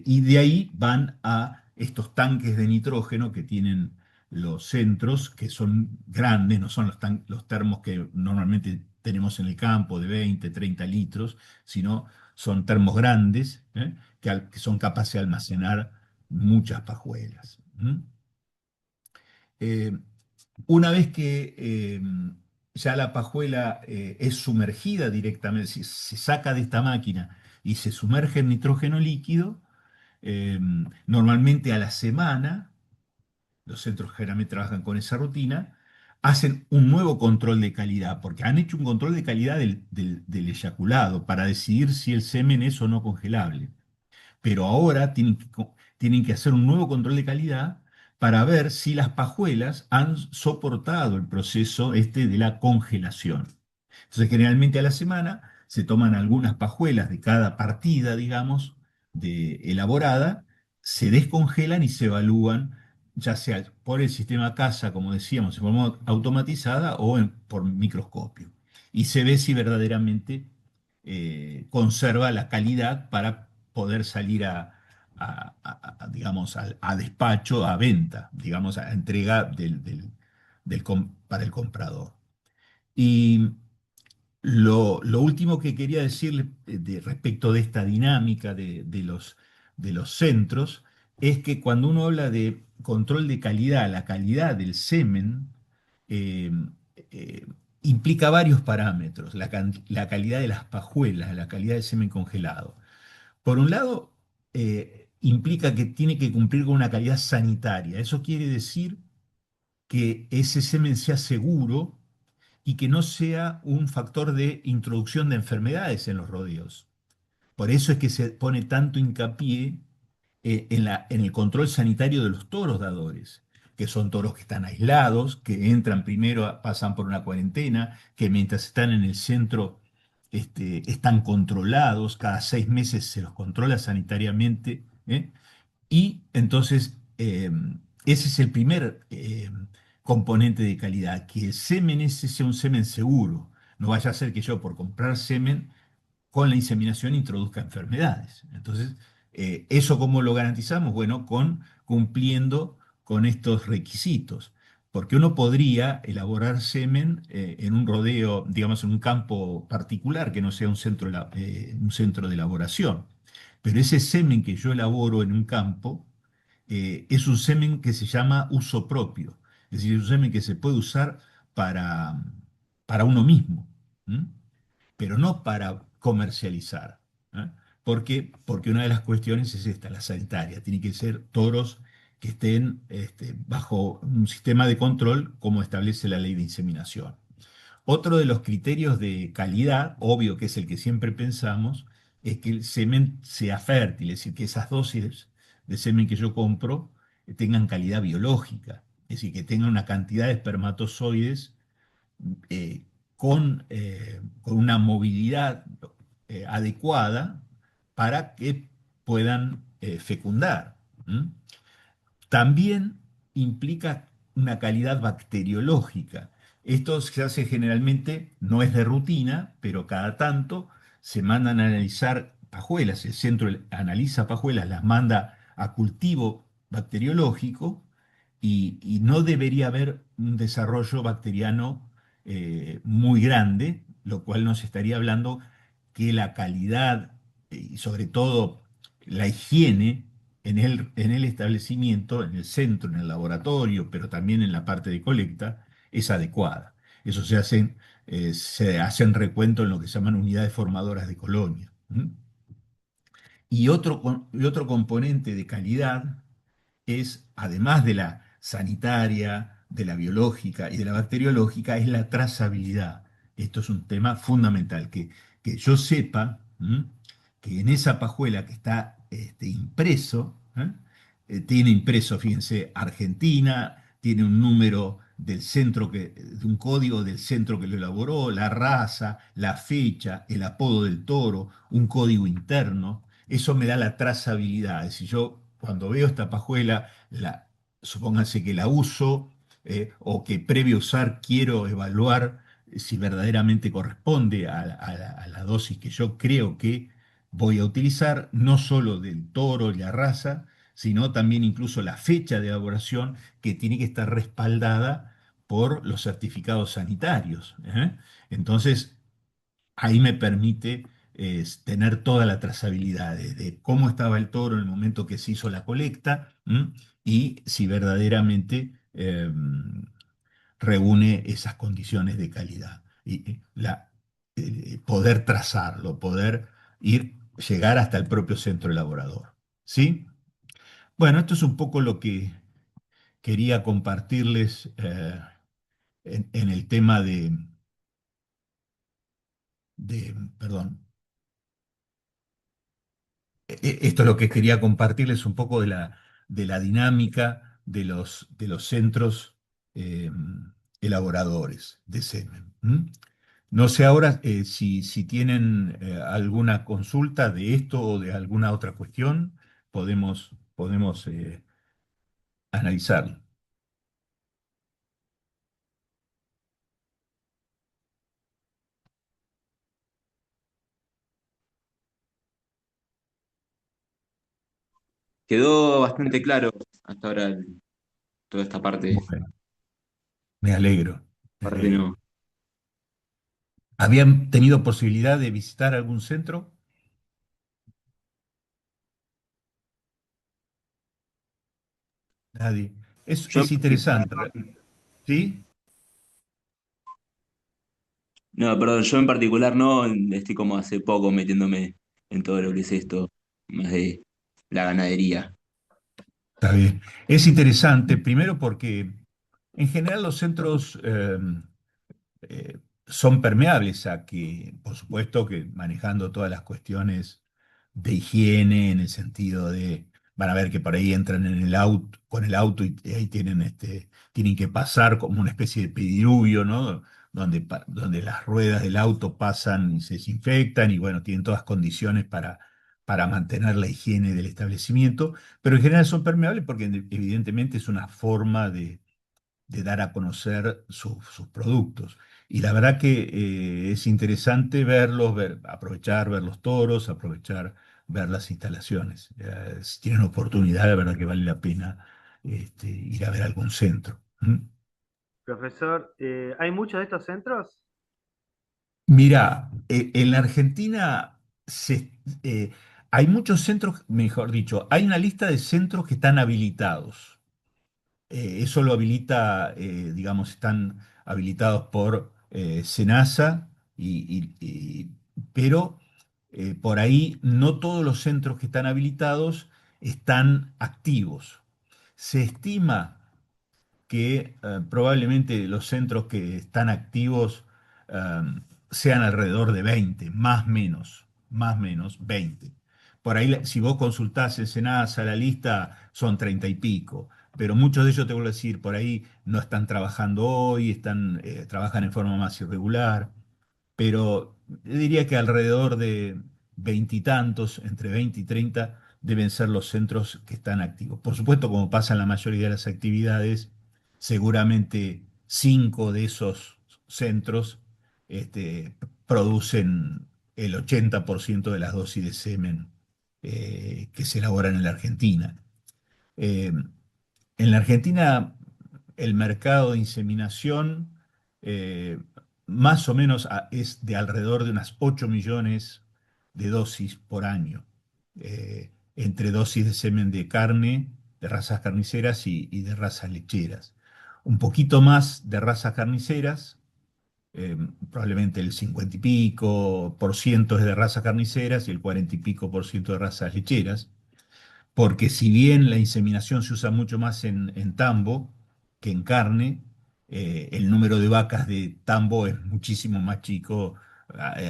A: y de ahí van a estos tanques de nitrógeno que tienen los centros, que son grandes, no son los termos que normalmente tenemos en el campo de 20, 30 litros, sino son termos grandes, que son capaces de almacenar muchas pajuelas. Eh, una vez que ya la pajuela es sumergida directamente, se saca de esta máquina y se sumerge en nitrógeno líquido, eh, normalmente a la semana, los centros generalmente trabajan con esa rutina, hacen un nuevo control de calidad, porque han hecho un control de calidad del eyaculado para decidir si el semen es o no congelable. Pero ahora tienen que hacer un nuevo control de calidad para ver si las pajuelas han soportado el proceso de la congelación. Entonces, generalmente a la semana se toman algunas pajuelas de cada partida, digamos, elaborada, se descongelan y se evalúan, ya sea por el sistema CASA, como decíamos, en forma automatizada o por microscopio. Y se ve si verdaderamente conserva la calidad para poder salir digamos, a despacho, a venta, digamos, a entrega para el comprador. Y lo último que quería decirle respecto de esta dinámica de los centros es que cuando uno habla de control de calidad, la calidad del semen eh, eh, implica varios parámetros, la calidad de las pajuelas, la calidad del semen congelado. Por un lado, implica que tiene que cumplir con una calidad sanitaria. Eso quiere decir que ese semen sea seguro y que no sea un factor de introducción de enfermedades en los rodeos. Por eso es que se pone tanto hincapié en el control sanitario de los toros dadores, que son toros que están aislados, que entran primero, pasan por una cuarentena, que mientras están en el centro están controlados, cada 6 meses se los controla sanitariamente, ¿eh? Y entonces, ese es el primer componente de calidad, que el semen ese sea un semen seguro. No vaya a ser que yo por comprar semen con la inseminación introduzca enfermedades. Entonces, ¿eso cómo lo garantizamos? Bueno, cumpliendo con estos requisitos. Porque uno podría elaborar semen en un rodeo, digamos, en un campo particular que no sea un centro de elaboración. Pero ese semen que yo elaboro en un campo es un semen que se llama uso propio. Es decir, es un semen que se puede usar para, para uno mismo. ¿M? Pero no para comercializar. ¿Eh? ¿Por qué? Porque una de las cuestiones es esta, la sanitaria. Tienen que ser toros que estén bajo un sistema de control como establece la ley de inseminación. Otro de los criterios de calidad, obvio que es el que siempre pensamos, es que el semen sea fértil, es decir, que esas dosis de semen que yo compro tengan calidad biológica, es decir, que tengan una cantidad de espermatozoides eh, con una movilidad adecuada para que puedan fecundar. ¿M? También implica una calidad bacteriológica. Esto se hace generalmente, no es de rutina, pero cada tanto se mandan a analizar pajuelas. El centro analiza pajuelas, las manda a cultivo bacteriológico y no debería haber un desarrollo bacteriano muy grande, lo cual nos estaría hablando que la calidad y sobre todo la higiene en el establecimiento, en el centro, en el laboratorio, pero también en la parte de colecta, es adecuada. Eso se hacen recuento en lo que se llaman unidades formadoras de colonia. ¿M? Y otro componente de calidad es, además de la sanitaria, de la biológica y de la bacteriológica, es la trazabilidad. Esto es un tema fundamental, que yo sepa que en esa pajuela que está impreso, tiene impreso, fíjense, Argentina, tiene un número del centro de un código del centro que lo elaboró, la raza, la fecha, el apodo del toro, un código interno. Eso me da la trazabilidad. Si yo cuando veo esta pajuela, supónganse que la uso o que previo a usar quiero evaluar si verdaderamente corresponde a la dosis que yo creo que voy a utilizar, no solo del toro y la raza, sino también incluso la fecha de elaboración que tiene que estar respaldada por los certificados sanitarios. Entonces, ahí me permite tener toda la trazabilidad de cómo estaba el toro en el momento que se hizo la colecta, y si verdaderamente reúne esas condiciones de calidad. Poder trazarlo, poder llegar hasta el propio centro elaborador. ¿Sí? Bueno, esto es un poco lo que quería compartirles en el tema perdón. Esto es lo que quería compartirles un poco de la dinámica de los centros eh, elaboradores de semen. ¿M? No sé ahora si tienen alguna consulta de esto o de alguna otra cuestión, podemos analizarlo.
C: Quedó bastante claro hasta ahora toda esta parte.
A: Bueno, me alegro.
C: Parte no.
A: ¿Habían tenido posibilidad de visitar algún centro? Nadie. Es,
C: Yo en
A: es
C: particular,
A: interesante, ¿sí?
C: no, perdón, yo en particular no, estoy como hace poco metiéndome en todo lo que es esto, más de la ganadería.
A: Está bien. Es interesante, primero porque en general los centros son permeables a que, por supuesto, que manejando todas las cuestiones de higiene, en el sentido de, van a ver que por ahí entran en el auto, con el auto y ahí tienen que pasar como una especie de pediluvio, ¿no? Donde las ruedas del auto pasan y se desinfectan y bueno, tienen todas condiciones para mantener la higiene del establecimiento, pero en general son permeables porque evidentemente es una forma de dar a conocer sus productos. Y la verdad que es interesante verlos, aprovechar, ver los toros, aprovechar, ver las instalaciones. Si tienen oportunidad, la verdad que vale la pena ir a ver algún centro. ¿Mm?
D: Profesor, ¿hay muchos de estos centros?
A: Mira, en la Argentina hay muchos centros, mejor dicho, hay una lista de centros que están habilitados. Eso lo habilita, digamos, están habilitados por SENASA, pero Por ahí no todos los centros que están habilitados están activos. Se estima que probablemente los centros que están activos eh, sean alrededor de 20, más menos 20. Por ahí, si vos consultás en Senasa la lista, son 30 y pico, pero muchos de ellos, te vuelvo a decir, por ahí no están trabajando hoy, trabajan en forma más irregular, pero yo diría que alrededor de veintitantos, entre 20 y 30, deben ser los centros que están activos. Por supuesto, como pasa en la mayoría de las actividades, seguramente 5 de esos centros producen el 80% de las dosis de semen que se elaboran en la Argentina. Eh, en la Argentina, el mercado de inseminación eh, más o menos es de alrededor de unas 8 millones de dosis por año, entre dosis de semen de carne, de razas carniceras y de razas lecheras. Un poquito más de razas carniceras, eh, probablemente el 50 y pico por ciento es de razas carniceras y el 40 y pico por ciento de razas lecheras, porque si bien la inseminación se usa mucho más en tambo que en carne, el número de vacas de tambo es muchísimo más chico,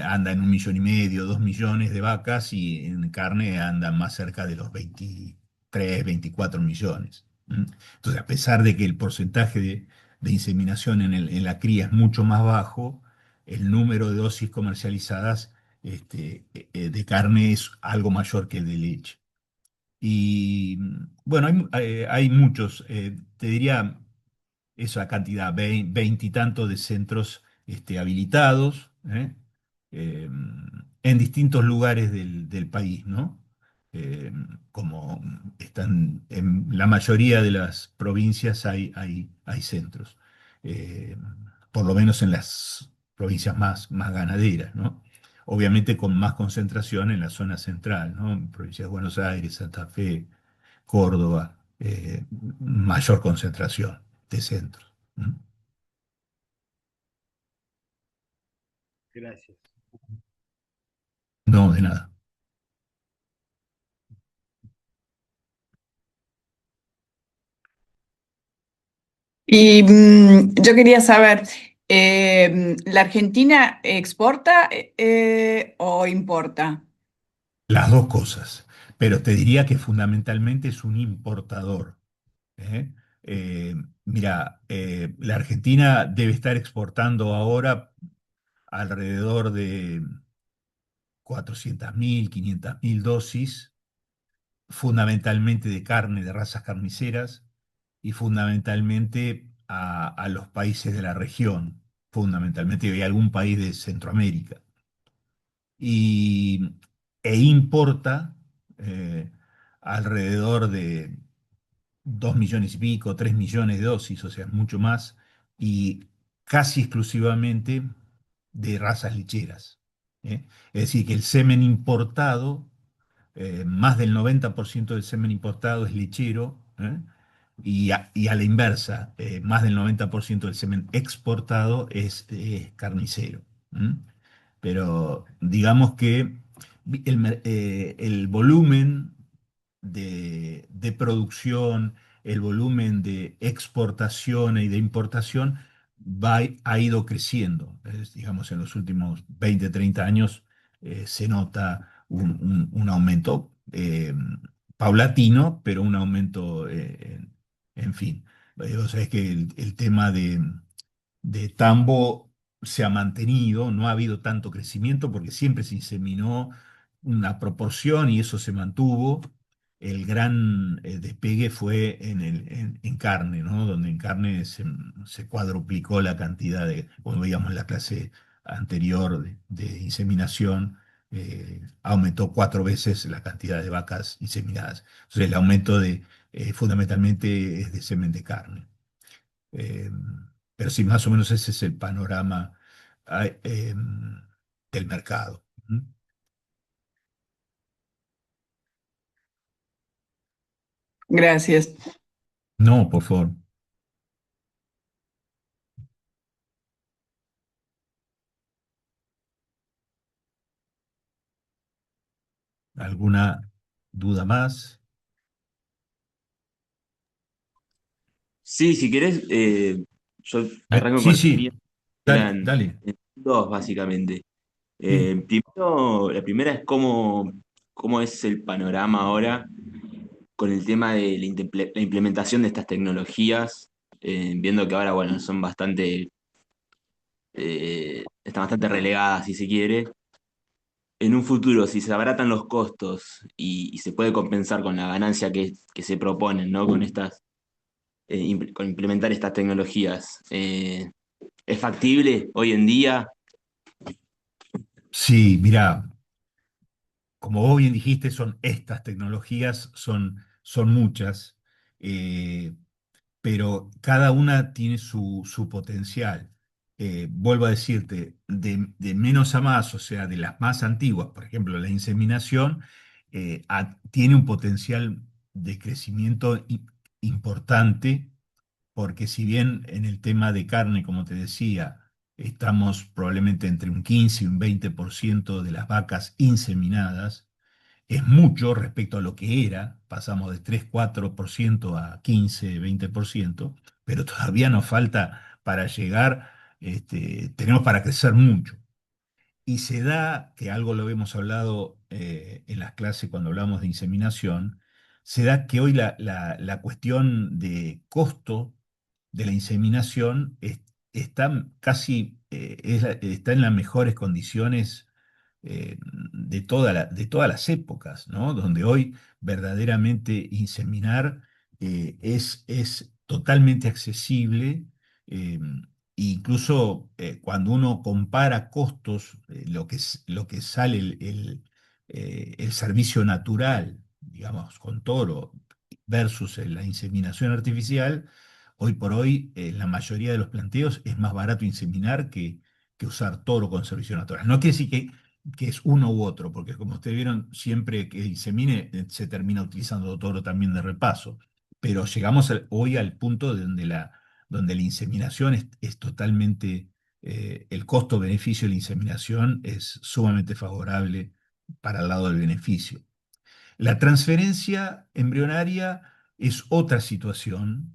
A: anda en 1,5 millones, 2 millones de vacas y en carne andan más cerca de los 23, 24 millones. ¿Mm? Entonces, a pesar de que el porcentaje de inseminación en la cría es mucho más bajo, el número de dosis comercializadas de carne es algo mayor que el de leche. Y bueno, hay muchos, te diría esa cantidad, 20 y tantos de centros habilitados, Eh, en distintos lugares del país, ¿no? Eh, Como están en la mayoría de las provincias hay centros. Eh, por lo menos en las provincias más ganaderas, ¿no? Obviamente con más concentración en la zona central, ¿no? En provincias de Buenos Aires, Santa Fe, Córdoba, mayor concentración de centros. ¿Mm?
D: Gracias.
A: No, de nada.
E: Y yo quería saber, ¿la Argentina exporta o importa?
A: Las dos cosas, pero te diría que fundamentalmente es un importador. ¿Eh? Mira, la Argentina debe estar exportando ahora alrededor de 400.000, 500.000 dosis, fundamentalmente de carne, de razas carniceras, y fundamentalmente a los países de la región, fundamentalmente, y algún país de Centroamérica. Y, e importa eh, alrededor de 2 millones y pico, 3 millones de dosis, o sea, mucho más, y casi exclusivamente de razas lecheras. Es decir, que el semen importado, más del 90% del semen importado es lechero, y a la inversa, más del 90% del semen exportado es carnicero. ¿Mm? Pero digamos que el volumen de producción, el volumen de exportación y de importación ha ido creciendo. Digamos, en los últimos 20, 30 años se nota un aumento paulatino, pero un aumento, en fin. Vos sabés que el tema de tambo se ha mantenido, no ha habido tanto crecimiento porque siempre se inseminó una proporción y eso se mantuvo. El gran despegue fue en carne, ¿no? Donde en carne se cuadruplicó la cantidad de, como veíamos en la clase anterior de inseminación, aumentó 4 veces la cantidad de vacas inseminadas. Entonces el aumento fundamentalmente es de semen de carne. Eh, pero sí, más o menos ese es el panorama del mercado. ¿Mm?
E: Gracias.
A: No, por favor. ¿Alguna duda más?
C: Sí, si querés, yo arranco
A: Sí,
C: con las mías,
A: sí, dale,
C: eran
A: dale.
C: dos básicamente.
A: Sí.
C: Primero, la primera es cómo es el panorama ahora con el tema de la implementación de estas tecnologías, viendo que ahora, bueno, están bastante relegadas, si se quiere. En un futuro, si se abaratan los costos y se puede compensar con la ganancia que se proponen, ¿no? Con implementar estas tecnologías, ¿es factible hoy en día?
A: Sí, mira, como vos bien dijiste, son estas tecnologías, son muchas, eh, pero cada una tiene su potencial. Vuelvo a decirte, de menos a más, o sea, de las más antiguas, por ejemplo, la inseminación, tiene un potencial de crecimiento importante, porque si bien en el tema de carne, como te decía, estamos probablemente entre un 15 y un 20% de las vacas inseminadas, es mucho respecto a lo que era, pasamos de 3-4% a 15-20%, pero todavía nos falta para llegar, tenemos para crecer mucho. Y se da, que algo lo hemos hablado en las clases cuando hablamos de inseminación, se da que hoy la cuestión de costo de la inseminación está casi, está en las mejores condiciones de todas las épocas, ¿no? Donde hoy verdaderamente inseminar es totalmente accesible. eh, Incluso cuando uno compara costos, lo que sale el servicio natural, digamos, con toro versus la inseminación artificial, hoy por hoy en la mayoría de los planteos es más barato inseminar que usar toro con servicio natural. No quiere decir que es uno u otro, porque como ustedes vieron, siempre que insemine se termina utilizando toro también de repaso, pero llegamos hoy al punto de donde la inseminación es totalmente, el costo-beneficio de la inseminación es sumamente favorable para el lado del beneficio. La transferencia embrionaria es otra situación,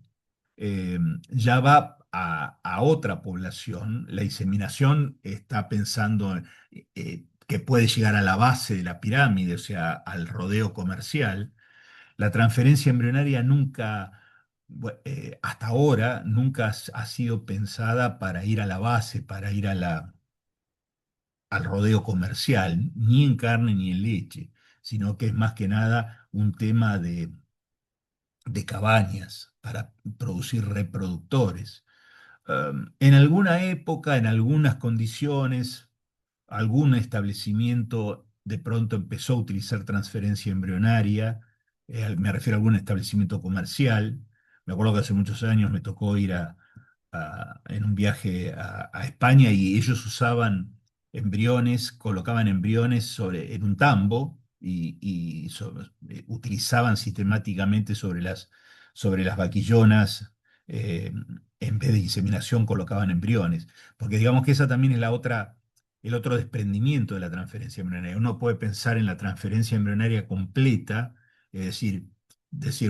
A: ya va a otra población. La inseminación está pensando que puede llegar a la base de la pirámide, o sea, al rodeo comercial. La transferencia embrionaria nunca, hasta ahora, nunca ha sido pensada para ir a la base, para ir al rodeo comercial, ni en carne ni en leche, sino que es más que nada un tema de cabañas para producir reproductores. En alguna época, en algunas condiciones, algún establecimiento de pronto empezó a utilizar transferencia embrionaria, me refiero a algún establecimiento comercial. Me acuerdo que hace muchos años me tocó ir en un viaje a España y ellos usaban embriones, colocaban embriones en un tambo y utilizaban sistemáticamente sobre las vaquillonas, eh, en vez de inseminación, colocaban embriones. Porque digamos que esa también es el otro desprendimiento de la transferencia embrionaria. Uno puede pensar en la transferencia embrionaria completa, es decir,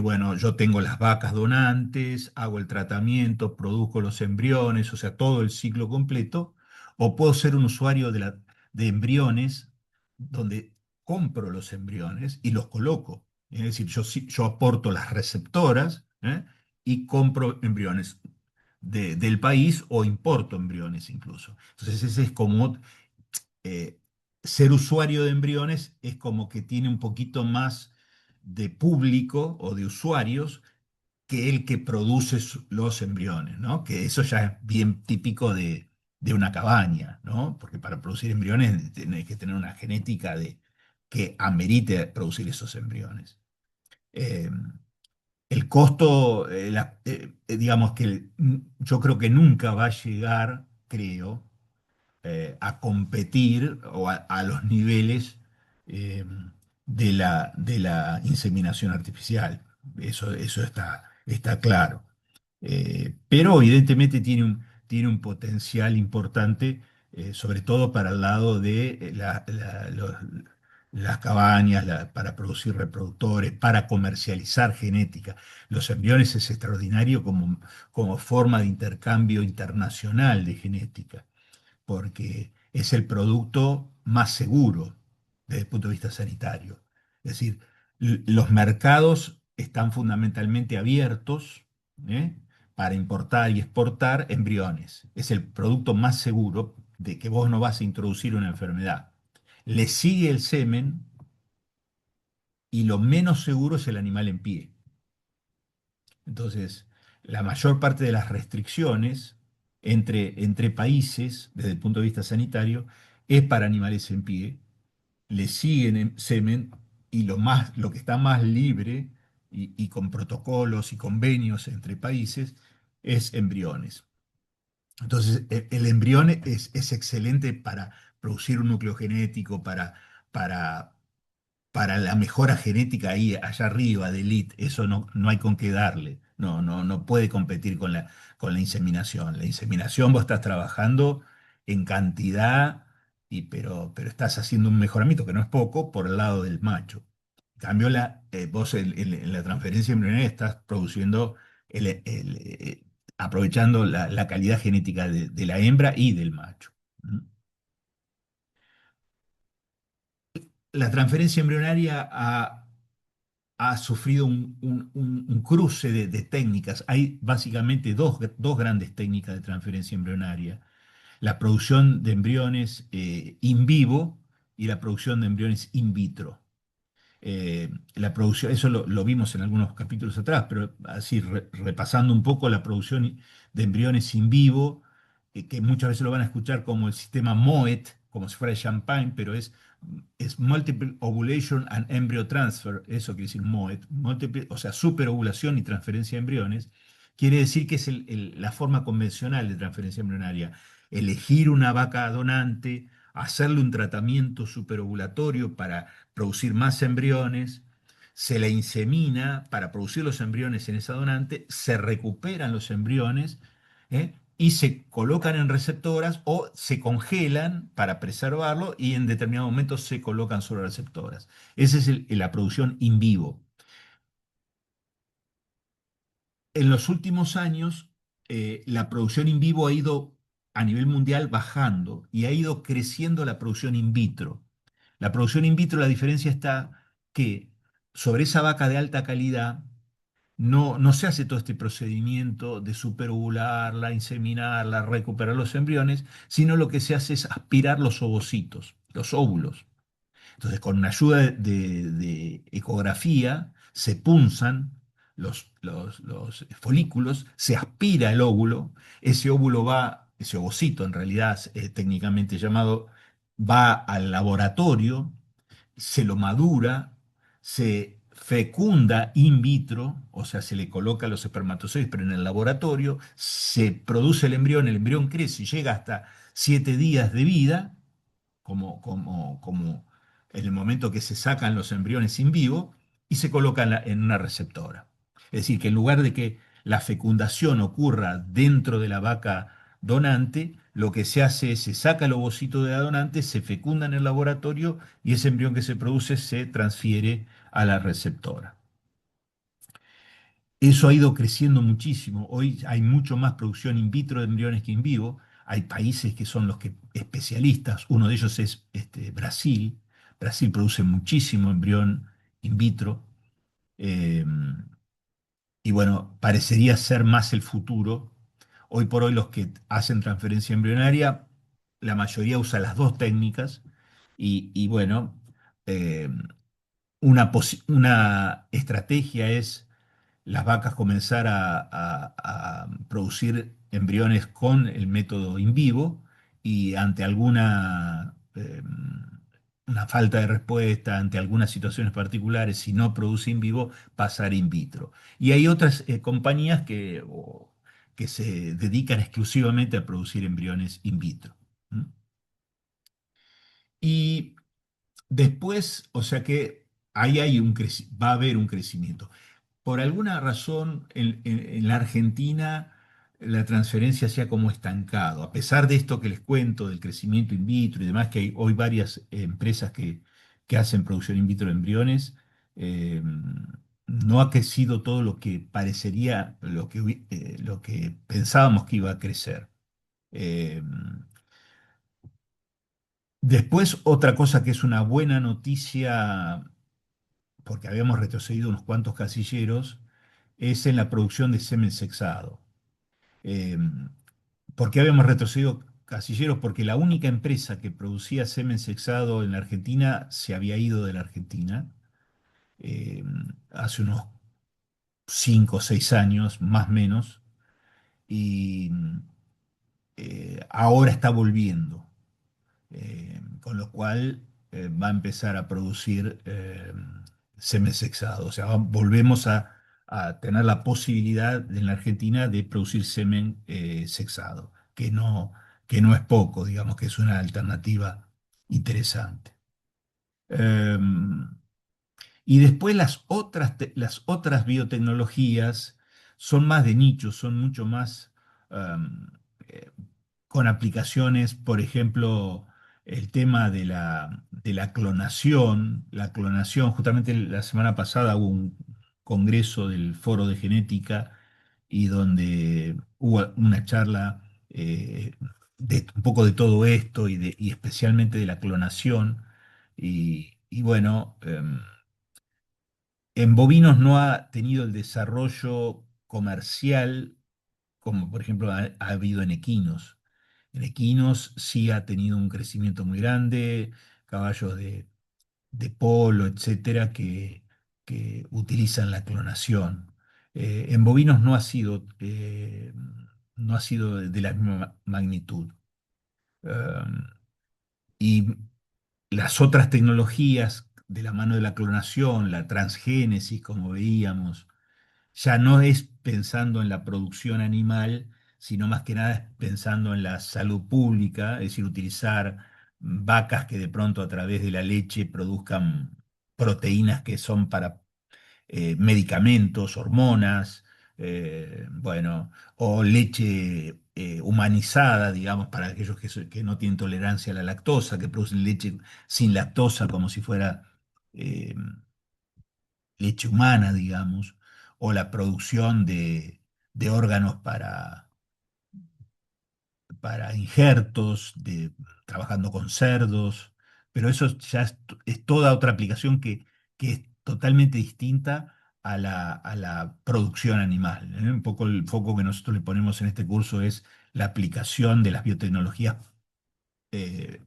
A: bueno, yo tengo las vacas donantes, hago el tratamiento, produzco los embriones, o sea, todo el ciclo completo, o puedo ser un usuario de embriones donde compro los embriones y los coloco. Es decir, yo aporto las receptoras, y compro embriones del país o importo embriones incluso. Entonces ese es como eh, ser usuario de embriones es como que tiene un poquito más de público o de usuarios que el que produce los embriones, ¿no? Que eso ya es bien típico de una cabaña, ¿no? Porque para producir embriones tenés que tener una genética que amerite producir esos embriones. Eh, el costo, digamos que yo creo que nunca va a llegar, creo, a competir a los niveles eh, de la inseminación artificial. Eso está claro. Pero evidentemente tiene un potencial importante, sobre todo para el lado de las cabañas, para producir reproductores, para comercializar genética. Los embriones es extraordinario como forma de intercambio internacional de genética, porque es el producto más seguro desde el punto de vista sanitario. Es decir, los mercados están fundamentalmente abiertos, ¿eh? Para importar y exportar embriones. Es el producto más seguro de que vos no vas a introducir una enfermedad. Le sigue el semen y lo menos seguro es el animal en pie. Entonces, la mayor parte de las restricciones entre países, desde el punto de vista sanitario, es para animales en pie. Le siguen en semen y lo que está más libre y con protocolos y convenios entre países es embriones. Entonces, el embrión es excelente para producir un núcleo genético, para, para la mejora genética ahí, allá arriba, de elite. Eso no hay con qué darle. No puede competir con la inseminación. La inseminación vos estás trabajando en cantidad, pero estás haciendo un mejoramiento, que no es poco, por el lado del macho. En cambio, vos en la transferencia embrionaria estás produciendo, aprovechando la calidad genética de la hembra y del macho. ¿Mm? La transferencia embrionaria ha sufrido un cruce de técnicas. Hay básicamente dos grandes técnicas de transferencia embrionaria: la producción de embriones in vivo y la producción de embriones in vitro. La producción, eso lo vimos en algunos capítulos atrás, pero así repasando un poco la producción de embriones in vivo, que muchas veces lo van a escuchar como el sistema MOET, como si fuera champagne, pero es Multiple Ovulation and Embryo Transfer. Eso quiere decir MOET, o sea, superovulación y transferencia de embriones. Quiere decir que es la forma convencional de transferencia embrionaria: elegir una vaca donante, hacerle un tratamiento superovulatorio para producir más embriones, se la insemina para producir los embriones en esa donante, se recuperan los embriones, y se colocan en receptoras o se congelan para preservarlo y en determinado momento se colocan sobre receptoras. Esa es la producción in vivo. En los últimos años, la producción in vivo ha ido a nivel mundial bajando y ha ido creciendo la producción in vitro. La producción in vitro, la diferencia está que sobre esa vaca de alta calidad no se hace todo este procedimiento de superovularla, inseminarla, recuperar los embriones, sino lo que se hace es aspirar los ovocitos, los óvulos. Entonces, con una ayuda de ecografía, se punzan los folículos, se aspira el óvulo, ese ovocito en realidad, técnicamente llamado, va al laboratorio, se lo madura, se fecunda in vitro, o sea, se le coloca los espermatozoides, pero en el laboratorio, se produce el embrión crece y llega hasta 7 días de vida, como en el momento que se sacan los embriones in vivo, y se colocan en una receptora. Es decir, que en lugar de que la fecundación ocurra dentro de la vaca donante, lo que se hace es se saca el ovocito de la donante, se fecunda en el laboratorio y ese embrión que se produce se transfiere a la receptora. Eso ha ido creciendo muchísimo. Hoy hay mucho más producción in vitro de embriones que in vivo. Hay países que son los que especialistas. Uno de ellos es Brasil. Brasil produce muchísimo embrión in vitro. Eh, y bueno, parecería ser más el futuro. Hoy por hoy los que hacen transferencia embrionaria, la mayoría usa las dos técnicas. Y bueno, eh, una estrategia es las vacas comenzar a producir embriones con el método in vivo, y ante alguna una falta de respuesta, ante algunas situaciones particulares, si no produce in vivo, pasar in vitro. Y hay otras compañías que se dedican exclusivamente a producir embriones in vitro. ¿Mm? Y después, o sea que ahí va a haber un crecimiento. Por alguna razón, en la Argentina la transferencia se ha como estancado, a pesar de esto que les cuento del crecimiento in vitro y demás, que hay hoy varias empresas que hacen producción in vitro de embriones, eh, no ha crecido todo lo que parecería, lo que pensábamos que iba a crecer. Eh, Después, otra cosa que es una buena noticia, porque habíamos retrocedido unos cuantos casilleros, es en la producción de semen sexado. Eh, ¿Por qué habíamos retrocedido casilleros? Porque la única empresa que producía semen sexado en la Argentina se había ido de la Argentina eh, hace unos 5 o 6 años, más o menos, y ahora está volviendo. Con lo cual va a empezar a producir semen sexado. O sea, volvemos a tener la posibilidad en la Argentina de producir semen sexado, que no es poco, digamos que es una alternativa interesante. Em, y después las otras biotecnologías son más de nicho, son mucho más um, eh, con aplicaciones, por ejemplo, el tema de la clonación, justamente la semana pasada hubo un congreso del Foro de Genética y donde hubo una charla de un poco de todo esto y especialmente de la clonación. Y bueno, en bovinos no ha tenido el desarrollo comercial como por ejemplo ha habido en equinos. En equinos sí ha tenido un crecimiento muy grande, caballos de polo, etcétera, que utilizan la clonación. En bovinos no ha sido de la misma magnitud. Um, y las otras tecnologías de la mano de la clonación, la transgénesis, como veíamos, ya no es pensando en la producción animal, sino más que nada es pensando en la salud pública, es decir, utilizar vacas que de pronto a través de la leche produzcan proteínas que son para medicamentos, hormonas, bueno, o leche humanizada, digamos, para aquellos que no tienen tolerancia a la lactosa, que producen leche sin lactosa como si fuera eh, leche humana, digamos, o la producción de órganos para injertos, trabajando con cerdos, pero eso ya es toda otra aplicación que es totalmente distinta a la producción animal, ¿eh? Un poco el foco que nosotros le ponemos en este curso es la aplicación de las biotecnologías eh,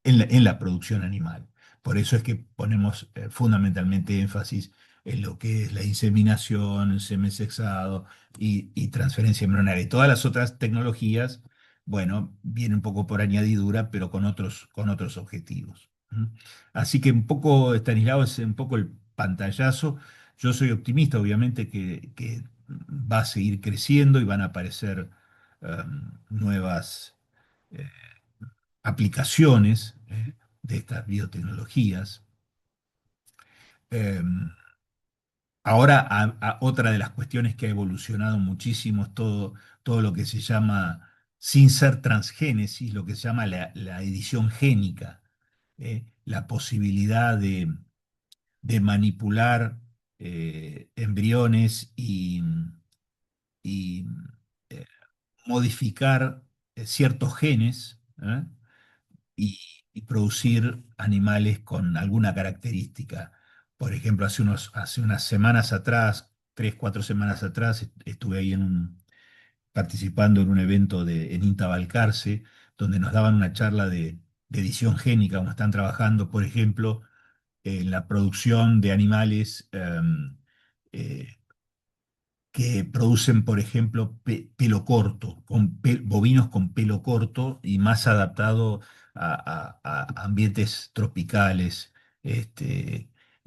A: en la producción animal. Por eso es que ponemos fundamentalmente énfasis en lo que es la inseminación, el semen sexado y transferencia embrionaria. Y todas las otras tecnologías, bueno, vienen un poco por añadidura, pero con otros objetivos. ¿Mm? Así que un poco, Estanislao, es un poco el pantallazo. Yo soy optimista, obviamente, que va a seguir creciendo y van a aparecer nuevas aplicaciones de estas biotecnologías. Eh, Ahora, otra de las cuestiones que ha evolucionado muchísimo es todo lo que se llama, sin ser transgénesis, lo que se llama la edición génica, la posibilidad de manipular embriones y, eh, modificar ciertos genes, y, y producir animales con alguna característica. Por ejemplo, hace unas semanas atrás, 3, 4 semanas atrás, estuve ahí participando en un evento en INTA Balcarce, donde nos daban una charla de edición génica, donde están trabajando, por ejemplo, en la producción de animales eh, que producen, por ejemplo, pelo corto, bovinos con pelo corto y más adaptado a ambientes tropicales.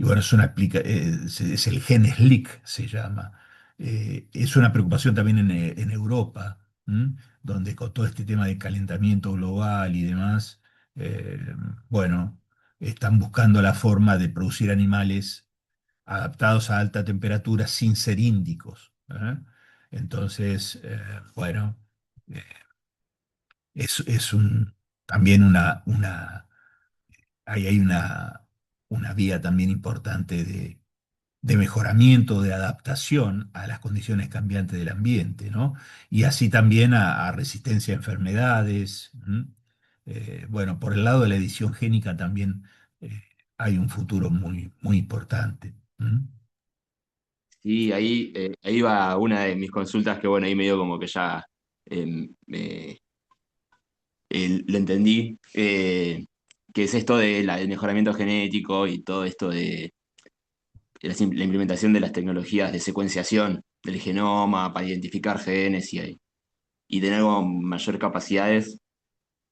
A: Y bueno, es el gen SLIC, se llama. Es una preocupación también en Europa, ¿m? Donde con todo este tema de calentamiento global y demás, eh, bueno, están buscando la forma de producir animales adaptados a alta temperatura sin ser índicos. ¿Eh? Entonces, bueno, eh, es también hay una una vía también importante de mejoramiento, de adaptación a las condiciones cambiantes del ambiente, ¿no? Y así también a resistencia a enfermedades. Bueno, por el lado de la edición génica también eh, hay un futuro muy, muy importante.
C: Y ahí va una de mis consultas que, bueno, ahí medio como que ya me lo entendí, que es esto del mejoramiento genético y todo esto de la implementación de las tecnologías de secuenciación del genoma para identificar genes y tener como mayor capacidades.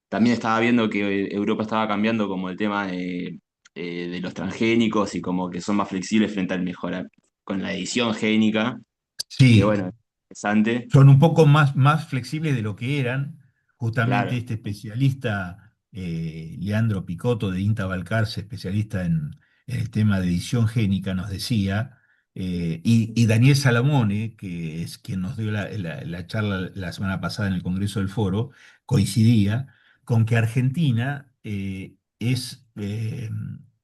C: También estaba viendo que Europa estaba cambiando como el tema de los transgénicos y como que son más flexibles frente al mejora con la edición génica, que
A: Sí,
C: bueno, interesante,
A: son un poco más flexibles de lo que eran. Justamente
C: claro,
A: este especialista, Leandro Picotto de INTA Balcarce, especialista en el tema de edición génica, nos decía, y Daniel Salamone, que es quien nos dio la charla la semana pasada en el Congreso del Foro, coincidía con que Argentina es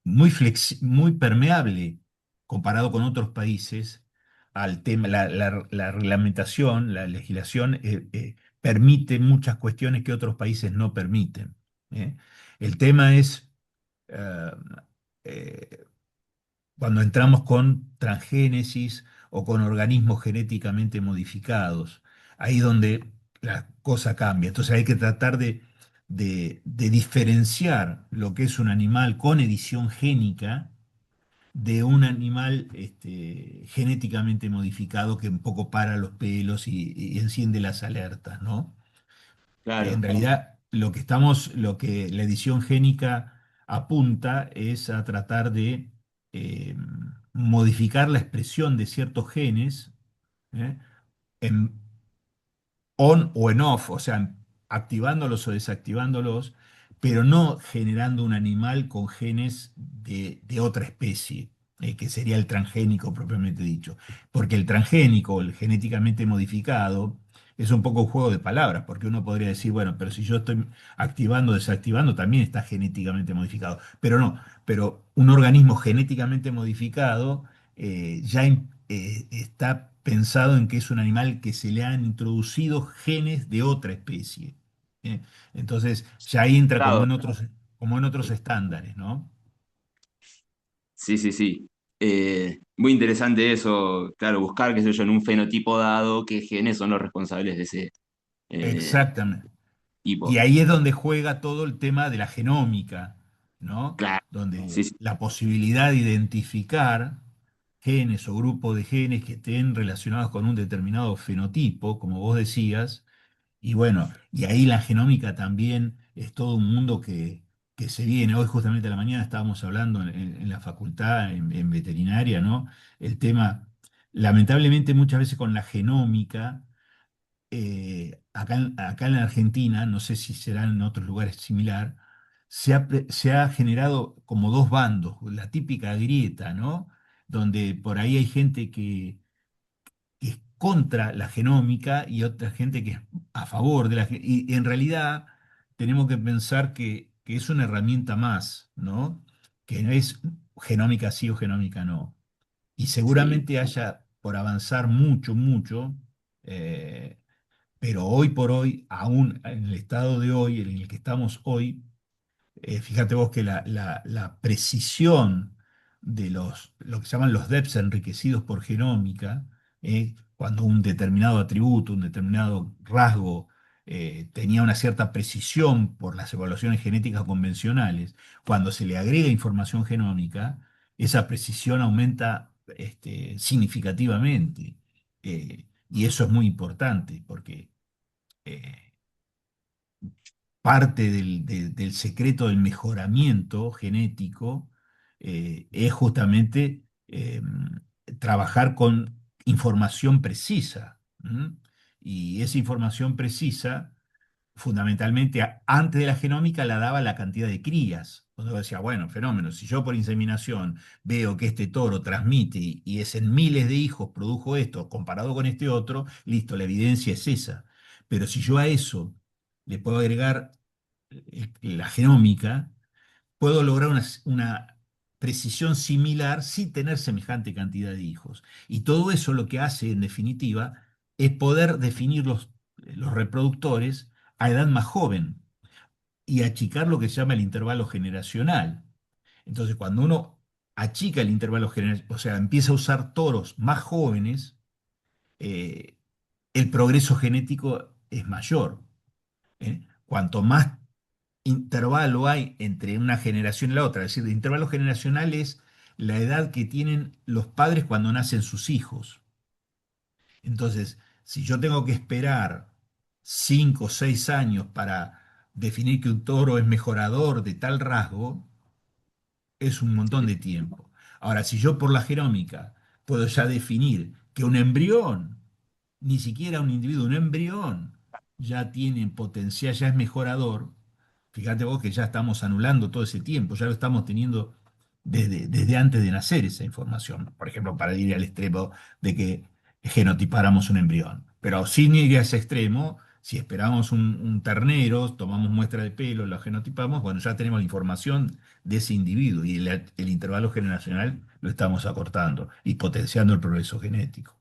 A: muy permeable comparado con otros países al tema, la reglamentación, la legislación permite muchas cuestiones que otros países no permiten. ¿Eh? El tema es eh, eh, cuando entramos con transgénesis o con organismos genéticamente modificados, ahí donde la cosa cambia. Entonces hay que tratar de diferenciar lo que es un animal con edición génica de un animal genéticamente modificado que un poco para los pelos y enciende las alertas, ¿no? En
C: claro,
A: realidad, lo que la edición génica apunta es a tratar de eh, modificar la expresión de ciertos genes, ¿eh? en on o en off, o sea, activándolos o desactivándolos, pero no generando un animal con genes de otra especie, que sería el transgénico propiamente dicho. Porque el transgénico, el genéticamente modificado, es un poco un juego de palabras, porque uno podría decir, bueno, pero si yo estoy activando o desactivando, también está genéticamente modificado. Pero no, pero un organismo genéticamente modificado está pensado en que es un animal que se le han introducido genes de otra especie. ¿Eh? Entonces ya ahí entra
C: claro,
A: como en otros estándares, ¿no?
C: sí, sí, sí. Muy interesante eso, claro, buscar, qué sé yo, en un fenotipo dado, qué genes son los responsables de ese eh,
A: Exactamente. Y
C: tipo.
A: ahí es donde juega todo el tema de la genómica, ¿no?
C: Claro,
A: Donde
C: sí, sí,
A: la posibilidad de identificar genes o grupos de genes que estén relacionados con un determinado fenotipo, como vos decías. Y bueno, y ahí la genómica también es todo un mundo que se viene. Hoy justamente a la mañana estábamos hablando en la facultad, en veterinaria, ¿no? El tema, lamentablemente muchas veces con la genómica, acá en la Argentina, no sé si será en otros lugares similar, se ha generado como dos bandos, la típica grieta, ¿no? Donde por ahí hay gente que es contra la genómica y otra gente que es a favor de y en realidad tenemos que pensar que es una herramienta más, ¿no? Que no es genómica sí o genómica no. Y
C: sí.
A: seguramente haya por avanzar mucho, mucho, eh, pero hoy por hoy, aún en el estado de hoy, en el que estamos hoy, fíjate vos que la precisión de lo que se llaman los DEPs enriquecidos por genómica, cuando un determinado atributo, un determinado rasgo tenía una cierta precisión por las evaluaciones genéticas convencionales, cuando se le agrega información genómica, esa precisión aumenta significativamente. Y eso es muy importante porque eh, parte del secreto del mejoramiento genético es justamente trabajar con información precisa. ¿M? Y esa información precisa, fundamentalmente, antes de la genómica la daba la cantidad de crías. Cuando decía, bueno, fenómeno, si yo por inseminación veo que este toro transmite y es en miles de hijos produjo esto comparado con este otro, listo, la evidencia es esa. Pero si yo a eso le puedo agregar la genómica, puedo lograr una precisión similar sin tener semejante cantidad de hijos. Y todo eso lo que hace, en definitiva, es poder definir los reproductores a edad más joven y achicar lo que se llama el intervalo generacional. Entonces, cuando uno achica el intervalo generacional, o sea, empieza a usar toros más jóvenes, eh, el progreso genético es mayor. Cuanto más intervalo hay entre una generación y la otra, es decir, el intervalo generacional es la edad que tienen los padres cuando nacen sus hijos. Entonces, si yo tengo que esperar 5 o 6 años para definir que un toro es mejorador de tal rasgo, es un montón de tiempo. Ahora, si yo por la genómica puedo ya definir que un embrión, ni siquiera un individuo, un embrión, ya tiene potencial, ya es mejorador, fíjate vos que ya estamos anulando todo ese tiempo, ya lo estamos teniendo desde antes de nacer esa información. Por ejemplo, para ir al extremo de que genotipáramos un embrión. Pero sin ir a ese extremo, si esperamos un ternero, tomamos muestra de pelo, lo genotipamos, bueno, ya tenemos la información de ese individuo y el intervalo generacional lo estamos acortando y potenciando el progreso genético.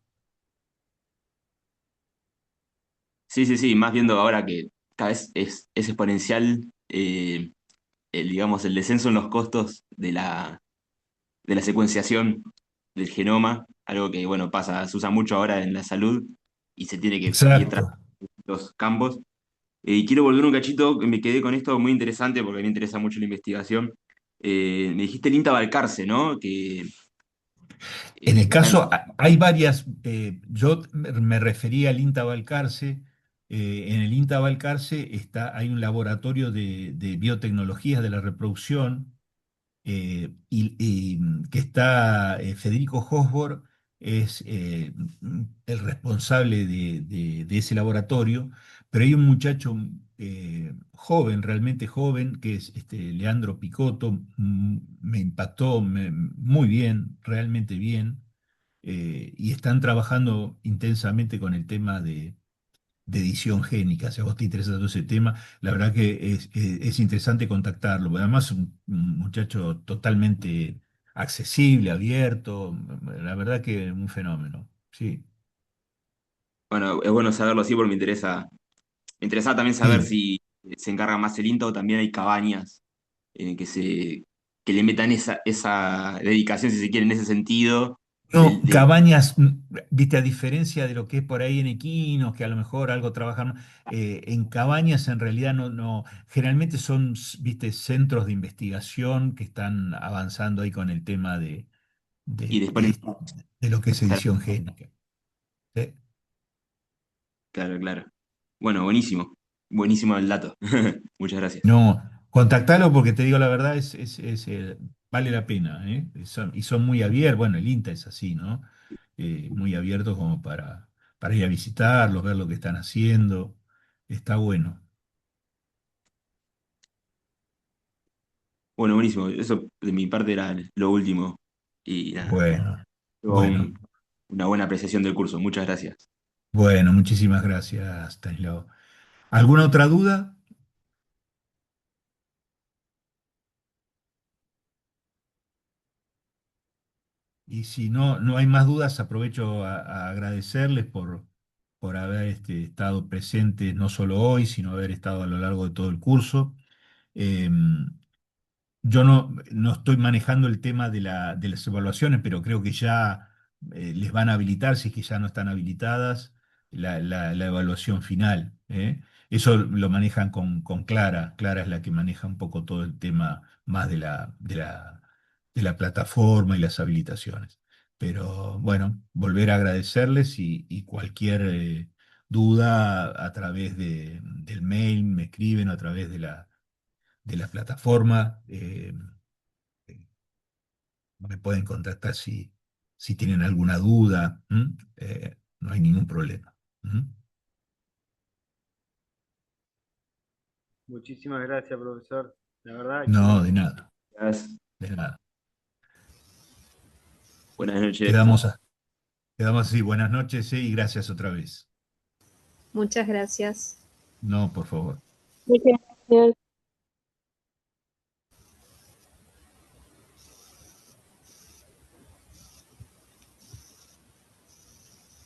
C: Sí, sí, sí, más viendo ahora que cada vez es exponencial, digamos, el descenso en los costos de la secuenciación del genoma, algo que, bueno, se usa mucho ahora en la salud y se tiene que ir
A: Exacto.
C: tratando en los campos. Y quiero volver un cachito, que me quedé con esto muy interesante porque me interesa mucho la investigación. Me dijiste el INTA Balcarce, ¿no? Que
A: En el
C: está en...
A: caso, hay varias, yo me refería al INTA Balcarce. En el INTA Balcarce hay un laboratorio de biotecnologías de la reproducción, que está Federico Hosborg, es el responsable de ese laboratorio, pero hay un muchacho joven, realmente joven, que es Leandro Picotto. Me impactó muy bien, realmente bien, y están trabajando intensamente con el tema de edición génica. Si a vos te interesa todo ese tema, la verdad que es interesante contactarlo. Además, un muchacho totalmente accesible, abierto, la verdad que un fenómeno. Sí,
C: Bueno, es bueno saberlo así porque me interesa también saber
A: sí.
C: si se encarga más el INTA o también hay cabañas que le metan esa dedicación, si se quiere, en ese sentido.
A: No,
C: De,
A: cabañas, viste, a diferencia de lo que es por ahí en equinos, que a lo mejor algo trabajan, en cabañas en realidad generalmente son, viste, centros de investigación que están avanzando ahí con el tema
C: y
A: de,
C: después,
A: de- de lo que es
C: claro,
A: edición génica. ¿Sí?
C: claro, claro. Bueno, buenísimo. Buenísimo el dato. Muchas gracias.
A: No, contactalo porque te digo la verdad, vale la pena, ¿eh? Y son muy abiertos, bueno, el INTA es así, ¿no? Muy abiertos como para ir a visitarlos, ver lo que están haciendo. Está bueno.
C: Bueno, buenísimo. Eso de mi parte era lo último. Y nada,
A: Bueno,
C: tuvo
A: bueno,
C: una buena apreciación del curso. Muchas gracias.
A: bueno, muchísimas gracias, Stanislao. ¿Alguna otra duda? Y si no hay más dudas, aprovecho a agradecerles por haber estado presentes no solo hoy, sino haber estado a lo largo de todo el curso. Yo no estoy manejando el tema de las evaluaciones, pero creo que ya les van a habilitar, si es que ya no están habilitadas, la evaluación final, ¿eh? Eso lo manejan con Clara. Clara es la que maneja un poco todo el tema más de la plataforma y las habilitaciones. Pero bueno, volver a agradecerles y cualquier duda a través del mail me escriben, a través de la plataforma. Me pueden contactar si tienen alguna duda. No hay ningún problema. ¿M?
D: Muchísimas gracias, profesor. La verdad
A: No,
D: que
A: de nada,
C: Gracias.
A: de nada.
C: Buenas noches.
A: Quedamos, quedamos así. Buenas noches, y gracias otra vez.
B: Muchas gracias.
A: No, por favor.
F: Muchas gracias.